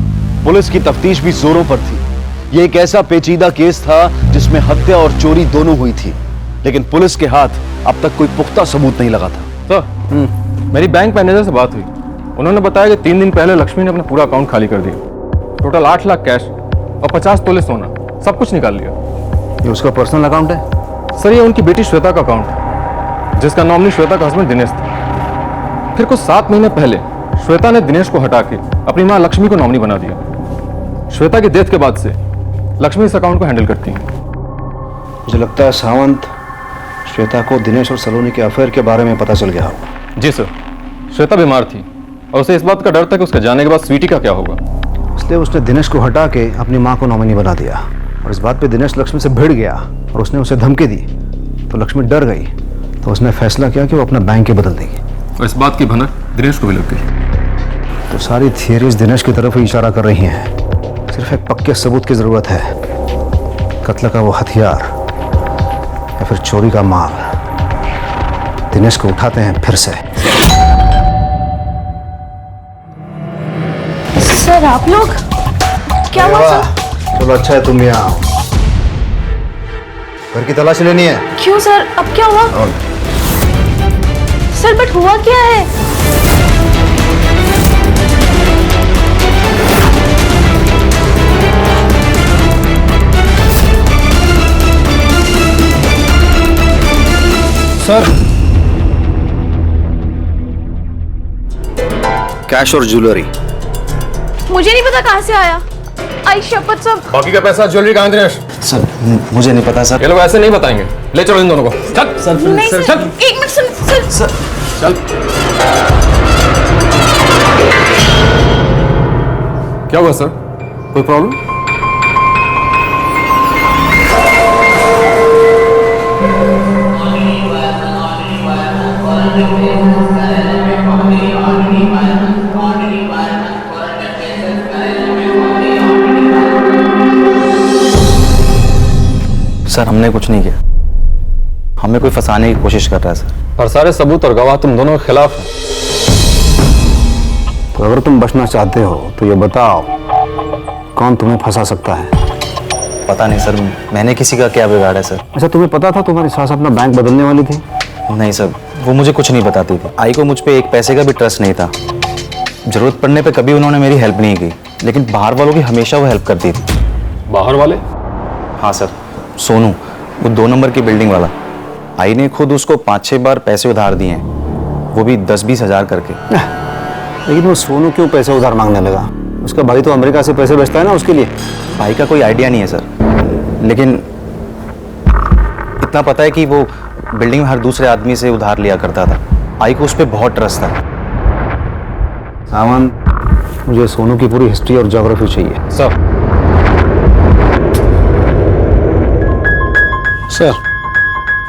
पुलिस की तफ्तीश भी जोरों पर थी। यह एक ऐसा पेचीदा केस था जिसमें हत्या और चोरी दोनों हुई थी, लेकिन पुलिस के हाथ अब तक कोई पुख्ता सबूत नहीं लगा था। सर, मेरी बैंक मैनेजर से बात हुई। उन्होंने बताया कि 3 दिन पहले लक्ष्मी ने अपना पूरा अकाउंट खाली कर दिया। टोटल 8 लाख कैश और 50 तोले सोना, सब कुछ निकाल लिया। ये उसका पर्सनल अकाउंट है? सर ये उनकी बेटी श्वेता का अकाउंट है, जिसका नॉमिनी श्वेता का हस्बैंड दिनेश था। फिर कुछ 7 महीने पहले श्वेता ने दिनेश को हटा के अपनी मां लक्ष्मी को नॉमिनी बना दिया। श्वेता की डेथ के बाद से लक्ष्मी इस अकाउंट को हैंडल करती है। मुझे लगता है सावंत श्वेता को दिनेश और सलोनी के अफेयर के बारे में पता चल गया होगा। जी सर, श्वेता बीमार थी और उसे इस बात का डर था कि उसके जाने के बाद स्वीटी का क्या होगा, इसलिए उसने दिनेश को हटा के अपनी मां को नॉमिनी बना दिया। और इस बात पे दिनेश लक्ष्मी से भिड़ गया और उसने उसे धमकी दी, तो लक्ष्मी डर गई, तो उसने फैसला किया कि वो अपना बैंक ही बदल देगी। और इस बात की भनक दिनेश को भी लग गई। तो सारी थियरीज दिनेश की तरफ ही इशारा कर रही हैं। सिर्फ एक पक्के सबूत की जरूरत है, कत्ल का वो हथियार या फिर चोरी का माल। दिनेश को उठाते हैं फिर से। सर आप लोग क्या हुआ सर? चलो अच्छा है तुम यहाँ आओ। घर की तलाशी लेनी है। क्यों सर, अब क्या हुआ? सर बट हुआ क्या है? सर कैश और ज्वेलरी। मुझे नहीं पता कहाँ से आया। आई शपथ सब। बाकी का पैसा ज्वेलरी कहाँ है दिनेश? सर मुझे नहीं पता सर। ये लोग ऐसे नहीं बताएंगे। ले चलो इन दोनों को। चल सर नहीं सर, चल एक मिनट सर। सर चल। क्या हुआ सर? कोई प्रॉब्लम? सर हमने कुछ नहीं किया, हमें कोई फंसाने की कोशिश कर रहा है सर। और सारे सबूत और गवाह तुम दोनों के खिलाफ हैं। तो अगर तुम बचना चाहते हो तो ये बताओ कौन तुम्हें फंसा सकता है? पता नहीं सर, मैंने किसी का क्या बिगाड़ा है सर। अच्छा तुम्हें पता था तुम्हारी सास अपना बैंक बदलने वाली थी? नहीं सर, वो मुझे कुछ नहीं बताती थी। आई को मुझ पे एक पैसे का भी ट्रस्ट नहीं था। जरूरत पड़ने पे कभी उन्होंने मेरी हेल्प नहीं की, लेकिन बाहर वालों की हमेशा वो हेल्प करती थी। बाहर वाले? हाँ सर, सोनू, वो 2 नंबर की बिल्डिंग वाला। आई ने खुद उसको 5-6 बार पैसे उधार दिए हैं, वो भी 10-20 हज़ार करके। लेकिन वो सोनू क्यों पैसे उधार मांगने लगा? उसका भाई तो अमेरिका से पैसे भेजता है ना उसके लिए। भाई का कोई आइडिया नहीं है सर, लेकिन इतना पता है कि वो बिल्डिंग में हर दूसरे आदमी से उधार लिया करता था। आई को उस पर बहुत ट्रस्ट था। सावन, मुझे सोनू की पूरी हिस्ट्री और ज्योग्राफी चाहिए।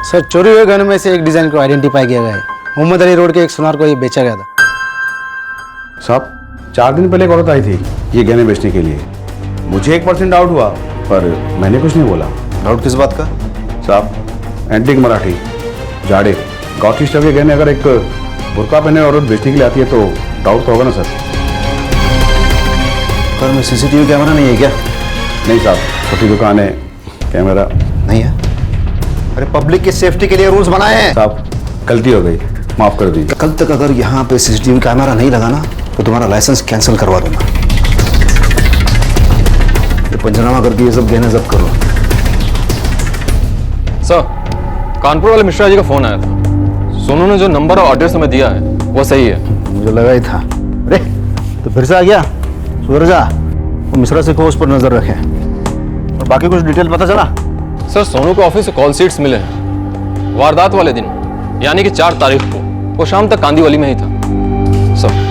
सर चोरी हुए गहनों में से एक डिजाइन को आइडेंटिफाई किया गया है। मोहम्मद अली रोड के एक सुनार को ये बेचा गया था। साहब 4 दिन पहले एक औरत आई थी ये गहने बेचने के लिए। मुझे 1% डाउट हुआ, पर मैंने कुछ नहीं बोला। डाउट किस बात का? साहब एंटीक मराठी जाड़े गौती स्टफ के गहने अगर एक बुर्का पहने औरत बेचने के लिए आती है तो डाउट तो होगा ना सर। घर में सीसीटीवी कैमरा नहीं है क्या? नहीं साहब, छोटी दुकान है, कैमरा नहीं है। अरे पब्लिक की सेफ्टी के लिए रूल्स बनाए हैं। साहब गलती हो गई, माफ कर दीजिए। कल तक अगर यहाँ पे सीसीटीवी कैमरा नहीं लगा ना तो तुम्हारा लाइसेंस कैंसिल करवा दूंगा। ये पंचनामा करके ये सब गहने जब्त करो। सर, कानपुर वाले मिश्रा जी का फोन आया था। सोनू ने जो नंबर और एड्रेस हमें दिया है वो सही है। मुझे लगा ही था। अरे तो फिर से आ गया। सुधर जा। वो मिश्रा से को उस पर नजर रखें। और बाकी कुछ डिटेल पता चला? सर सोनू को ऑफिस से कॉल सीट्स मिले हैं। वारदात वाले दिन यानी कि 4 तारीख को वो शाम तक कांदीवली में ही था। सर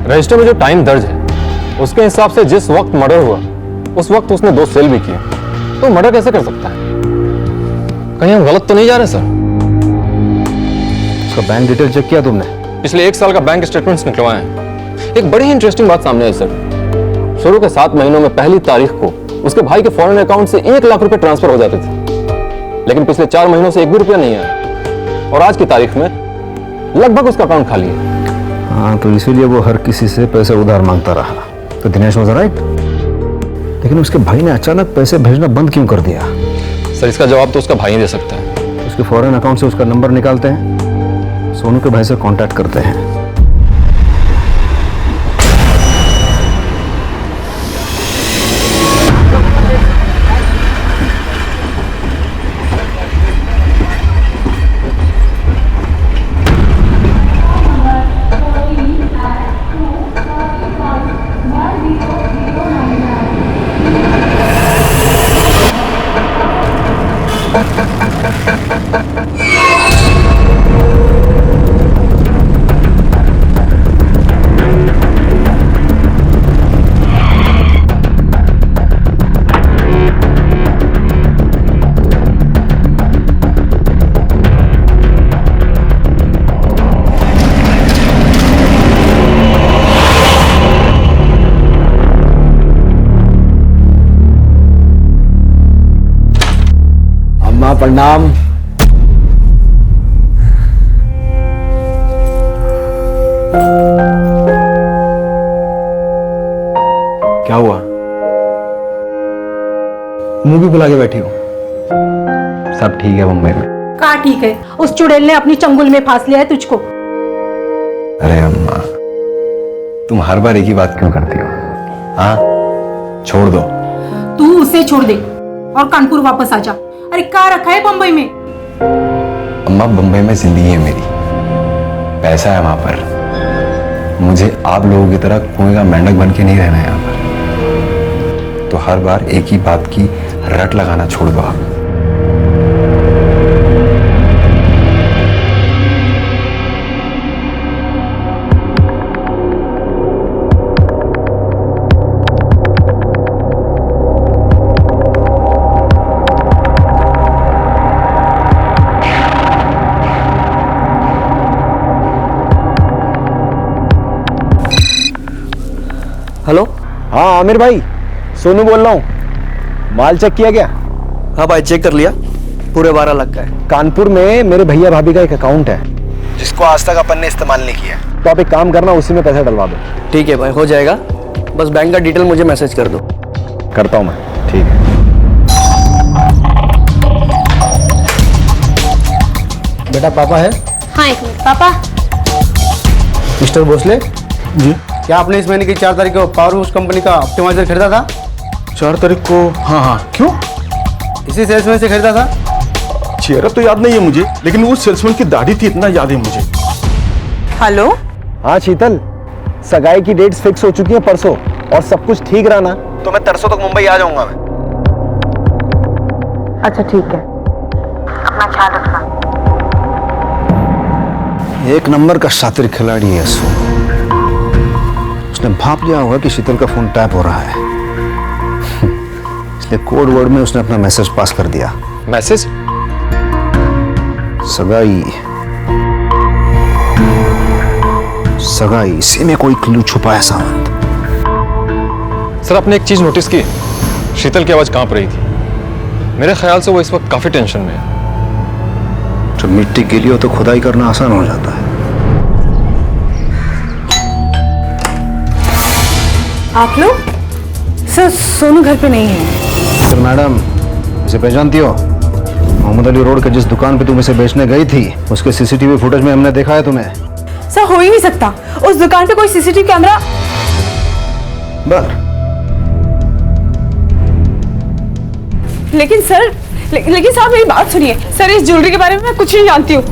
रजिस्टर में जो टाइम दर्ज है उसके हिसाब से जिस वक्त मर्डर हुआ उस वक्त उसने 2 सेल भी किए, तो मर्डर कैसे कर सकता है? कहीं हम गलत तो नहीं जा रहे सर? उसका बैंक डिटेल चेक किया तुमने? पिछले 1 साल का बैंक स्टेटमेंट्स निकलवाए हैं। एक बड़ी ही इंटरेस्टिंग बात सामने आई सर। शुरू के 7 महीनों में पहली तारीख को उसके भाई के फॉरेन अकाउंट से 1 लाख रुपए ट्रांसफर हो जाते थे, लेकिन पिछले 4 महीनों से 1 भी रुपया नहीं आया और आज की तारीख में लगभग उसका अकाउंट खाली है। हाँ, तो इसीलिए वो हर किसी से पैसे उधार मांगता रहा। तो दिनेश वाज राइट। लेकिन उसके भाई ने अचानक पैसे भेजना बंद क्यों कर दिया? सर इसका जवाब तो उसका भाई ही दे सकता है। उसके फॉरेन अकाउंट से उसका नंबर निकालते हैं, सोनू के भाई से कांटेक्ट करते हैं। प्रणाम। क्या हुआ? मुंह भी बुला के बैठी हो? सब ठीक है मुंबई में? कहा ठीक है, उस चुड़ैल ने अपनी चंगुल में फांस लिया है तुझको। अरे अम्मा, तुम हर बार एक ही बात क्यों करती हो? हाँ, छोड़ दो। तू उसे छोड़ दे और कानपुर वापस आ जा। अरे क्या रखा है बम्बई में? अम्मा, बम्बई में जिंदगी है मेरी, पैसा है वहां पर। मुझे आप लोगों की तरह कुएं का मेंढक बन के नहीं रहना है यहाँ पर। तो हर बार एक ही बात की रट लगाना छोड़ दो आप। हेलो। हाँ आमिर भाई, सोनू बोल रहा हूँ। माल चेक किया क्या? हाँ भाई, चेक कर लिया, पूरे 12 लाख का है। कानपुर में मेरे भैया भाभी का एक अकाउंट है जिसको आज तक अपन ने इस्तेमाल नहीं किया। तो आप एक काम करना, उसी में पैसा डलवा दो। ठीक है भाई, हो जाएगा। बस बैंक का डिटेल मुझे मैसेज कर दो। करता हूँ मैं, ठीक है। बेटा पापा है? हाँ एक मिनट पापा। मिस्टर भोसले जी, क्या आपने इस महीने की 4 तारीख को पावर हाउस कंपनी का ऑप्टिमाइजर खरीदा था? 4 तारीख को? हाँ हाँ, क्यों? इसी सेल्समैन से खरीदा था। चेहरा तो याद नहीं है मुझे, लेकिन वो सेल्समैन की दाढ़ी थी, इतना याद है मुझे। हेलो। हाँ शीतल, सगाई की डेट्स फिक्स हो चुकी है परसों, और सब कुछ ठीक रहा ना तो मैं तरसों तक मुंबई आ जाऊंगा मैं। अच्छा ठीक है, अपना ख्याल रखना। एक नंबर का शातिर खिलाड़ी है सो। उसने भांप लिया होगा कि शीतल का फोन टैप हो रहा है, इसलिए कोड वर्ड में उसने अपना मैसेज पास कर दिया। मैसेज? सगाई, सगाई, इसी में कोई क्लू छुपा है सावंत। सर, आपने एक चीज नोटिस की? शीतल की आवाज कांप रही थी। मेरे ख्याल से वो इस वक्त काफी टेंशन में है। जब मिट्टी गिरी हो तो खुदाई करना आसान हो जाता है। आप लोग? सर, सोनू घर पे नहीं है। सर मैडम, इसे पहचानती हो? मोहम्मद अली रोड के जिस दुकान पे तुम इसे बेचने गई थी, उसके सीसीटीवी फुटेज में हमने देखा है तुम्हें। सर, हो ही नहीं सकता, उस दुकान पे कोई सीसीटीवी कैमरा। बर। लेकिन सर, लेकिन साहब मेरी बात सुनिए। सर, इस ज्वेलरी के बारे में मैं कुछ नहीं जानती हूँ।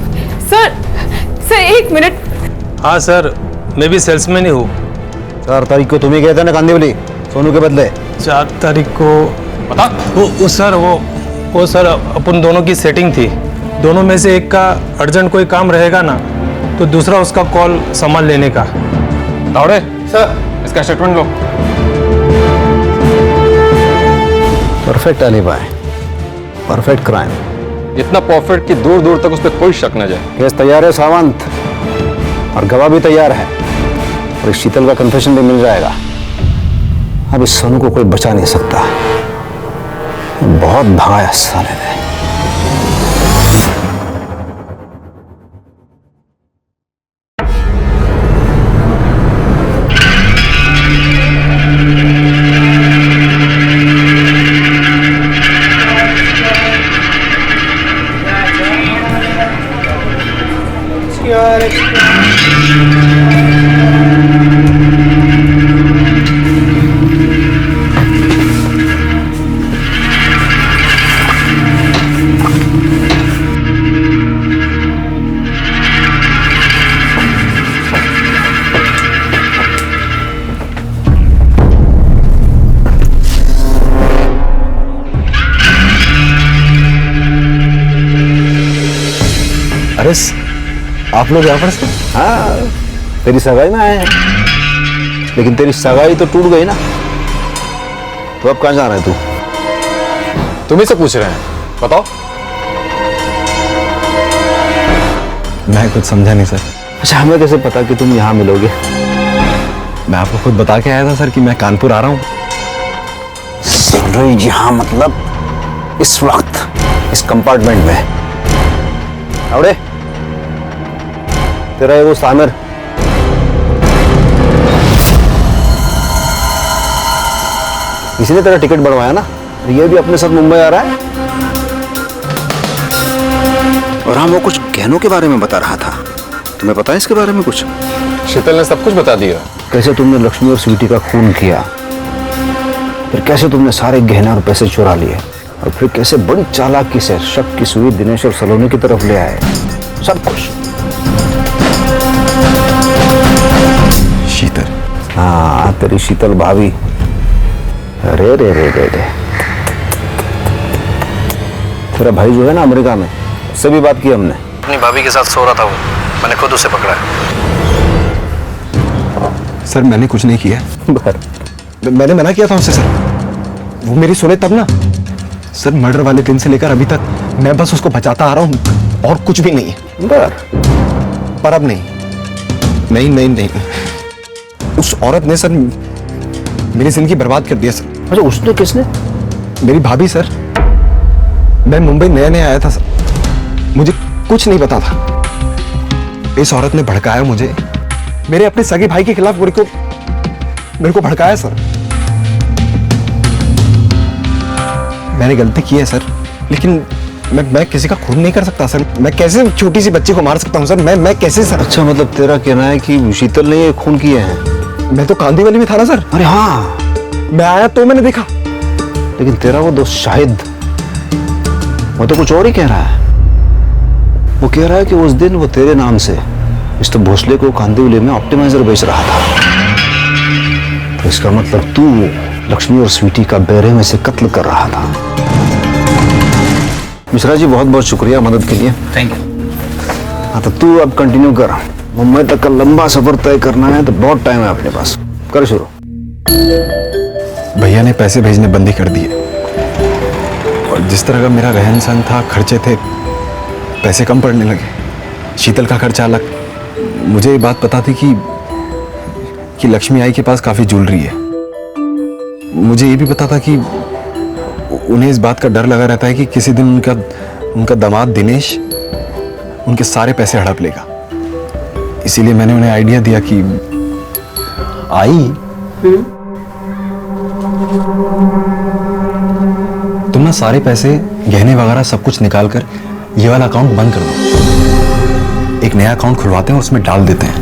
सर एक मिनट। हाँ सर, मैं भी सेल्समैन ही हूँ। 4 तारीख को तुम ही गए थे ना कांदिवली, सोनू के बदले। 4 तारीख को बता। वो सर अपन दोनों की सेटिंग थी। दोनों में से एक का अर्जेंट कोई काम रहेगा ना, तो दूसरा उसका कॉल संभाल लेने का। तावड़े सर, इसका स्टेटमेंट लो। Perfect alibi, perfect crime. इतना परफेक्ट कि दूर दूर तक उस पर कोई शक न जाए। केस तैयार है सावंत, और गवाह भी तैयार है, और इस शीतल का कन्फेशन भी मिल जाएगा। अब इस सोनू को कोई बचा नहीं सकता, बहुत भगाया साले ने। अरे आप लोग यहाँ पर से? हाँ, तेरी सगाई में आए हैं। लेकिन तेरी सगाई तो टूट गई ना, तो अब कहाँ जा रहा है तू? तुम ही से पूछ रहे हैं, बताओ। मैं कुछ समझा नहीं सर। अच्छा, हमें कैसे पता कि तुम यहाँ मिलोगे? मैं आपको खुद बता के आया था सर कि मैं कानपुर आ रहा हूँ। यहाँ मतलब इस वक्त इस कंपार्टमेंट में। आवड़े, तेरा ये दोस्त आमिर, इसने तेरा टिकट बढ़वाया ना, ये भी अपने साथ मुंबई आ रहा है। और हाँ, वो कुछ गहनों के बारे में बता रहा था, तुम्हें पता है इसके बारे में कुछ? शीतल ने सब कुछ बता दिया। कैसे तुमने लक्ष्मी और स्वीटी का खून किया, फिर कैसे तुमने सारे गहने और पैसे चुरा लिए, और फिर कैसे बड़ी चालाकी से शक की सुई दिनेश और सलोनी की तरफ ले आए, सब कुछ। शीतल, हाँ तेरी शीतल भाभी। अरे रे रे रे रे, तेरा भाई जो है ना अमेरिका में, उससे भी बात की हमने। अपनी भाभी के साथ सो रहा था वो, मैंने खुद उसे पकड़ा है। सर मैंने कुछ नहीं किया। मैंने मना किया था उससे सर, वो मेरी सुने तब ना। सर मर्डर वाले दिन से लेकर अभी तक मैं बस उसको बचाता आ रहा हूँ और कुछ भी नहीं है। पर अब नहीं, नहीं उस औरत ने सर मेरी जिंदगी बर्बाद कर दिया सर। अच्छा, उसने किसने? मेरी भाभी सर। मैं मुंबई नया आया था सर, मुझे कुछ नहीं पता था। इस औरत ने भड़काया मुझे, मेरे अपने सगे भाई के खिलाफ मेरे को भड़काया सर। मैंने गलती की है सर, लेकिन मैं किसी का खून नहीं कर सकता सर। मैं कैसे छोटी सी बच्ची को मार सकता हूँ सर? मैं कैसे सर? अच्छा, मतलब तेरा कहना है कि शीतल ने ये खून किए हैं? मैं तो कांदीवली में था ना सर। अरे हाँ, मैं आया तो मैंने देखा। लेकिन तेरा वो दोस्त शाहिद, वो तो कुछ और ही कह रहा है। वो कह रहा है कि उस दिन वो तेरे नाम से मिस्टर भोसले को कांदिवली में ऑप्टिमाइजर बेच रहा था। तो इसका मतलब तू लक्ष्मी और स्वीटी का बेरे में से कत्ल कर रहा था। मिश्रा जी, बहुत बहुत शुक्रिया मदद के लिए। Thank you. हाँ, तो तू अब कंटिन्यू कर। मुंबई तक का लंबा सफर तय करना है, तो बहुत टाइम है अपने पास। कर शुरू। भैया ने पैसे भेजने बंदी कर दिए, और जिस तरह का मेरा रहन सहन था, खर्चे थे, पैसे कम पड़ने लगे। शीतल का खर्चा अलग। मुझे ये बात पता थी कि लक्ष्मी आई के पास काफी ज्वेलरी है। मुझे ये भी पता था कि उन्हें इस बात का डर लगा रहता है कि किसी दिन उनका दामाद दिनेश उनके सारे पैसे हड़प लेगा। इसीलिए मैंने उन्हें आइडिया दिया कि आई, तुम ना सारे पैसे, गहने वगैरह सब कुछ निकाल कर ये वाला अकाउंट बंद कर दो। एक नया अकाउंट खुलवाते हैं और उसमें डाल देते हैं,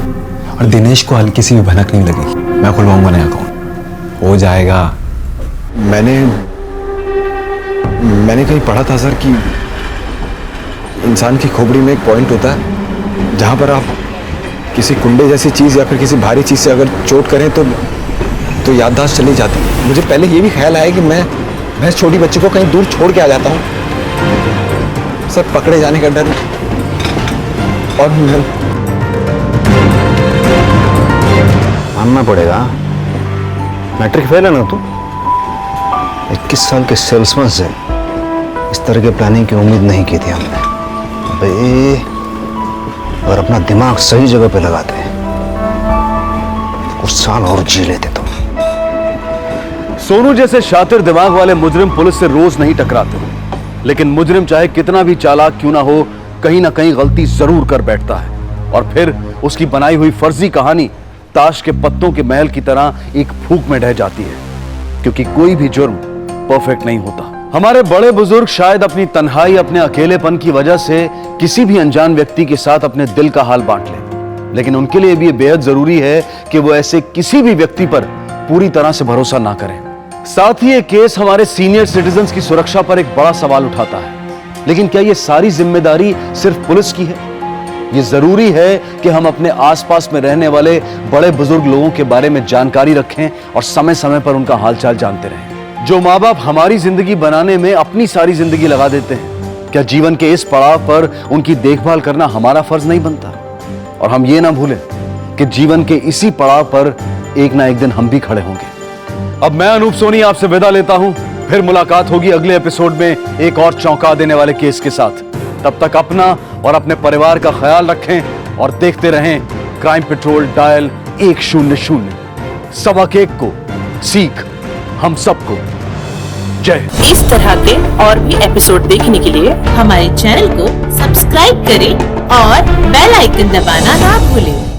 और दिनेश को हल्की सी भी भनक नहीं लगेगी। मैं खुलवाऊंगा नया अकाउंट, हो जाएगा। मैंने कहीं पढ़ा था सर कि इंसान की खोपड़ी में एक पॉइंट होता है जहां पर आप किसी कुंडे जैसी चीज या फिर किसी भारी चीज से अगर चोट करें तो याददाश्त चली जाती है। मुझे पहले ये भी ख्याल आया कि मैं इस छोटी बच्ची को कहीं दूर छोड़ के आ जाता हूँ सर, पकड़े जाने का डर। और मानना पड़ेगा, मैट्रिक फेल है ना तू? 21 साल के सेल्समैन से इस तरह के प्लानिंग की उम्मीद नहीं की थी हमने। अबे, अगर अपना दिमाग सही जगह पे लगाते तो कुछ साल और जी लेते तुम। सोनू जैसे शातिर दिमाग वाले मुजरिम पुलिस से रोज नहीं टकराते, लेकिन मुजरिम चाहे कितना भी चालाक क्यों ना हो, कहीं ना कहीं गलती जरूर कर बैठता है, और फिर उसकी बनाई हुई फर्जी कहानी ताश के पत्तों के महल की तरह एक फूंक में ढह जाती है, क्योंकि कोई भी जुर्म परफेक्ट नहीं होता। हमारे बड़े बुजुर्ग शायद अपनी तन्हाई, अपने अकेलेपन की वजह से किसी भी अनजान व्यक्ति के साथ अपने दिल का हाल बांट लें, लेकिन उनके लिए भी ये बेहद जरूरी है कि वो ऐसे किसी भी व्यक्ति पर पूरी तरह से भरोसा ना करें। साथ ही ये केस हमारे सीनियर सिटीजन्स की सुरक्षा पर एक बड़ा सवाल उठाता है। लेकिन क्या ये सारी जिम्मेदारी सिर्फ पुलिस की है? ये जरूरी है कि हम अपने आसपास में रहने वाले बड़े बुजुर्ग लोगों के बारे में जानकारी रखें और समय समय पर उनका हालचाल जानते रहें। जो माँ बाप हमारी जिंदगी बनाने में अपनी सारी जिंदगी लगा देते हैं, क्या जीवन के इस पड़ाव पर उनकी देखभाल करना हमारा फर्ज नहीं बनता? और हम ये ना भूलें कि जीवन के इसी पड़ाव पर एक ना एक दिन हम भी खड़े होंगे। अब मैं अनूप सोनी आपसे विदा लेता हूं, फिर मुलाकात होगी अगले एपिसोड में एक और चौंका देने वाले केस के साथ। तब तक अपना और अपने परिवार का ख्याल रखें और देखते रहें क्राइम पेट्रोल डायल 100। सबक एक को सीख हम सबको। जय। इस तरह के और भी एपिसोड देखने के लिए हमारे चैनल को सब्सक्राइब करें और बेल आइकन दबाना ना भूलें।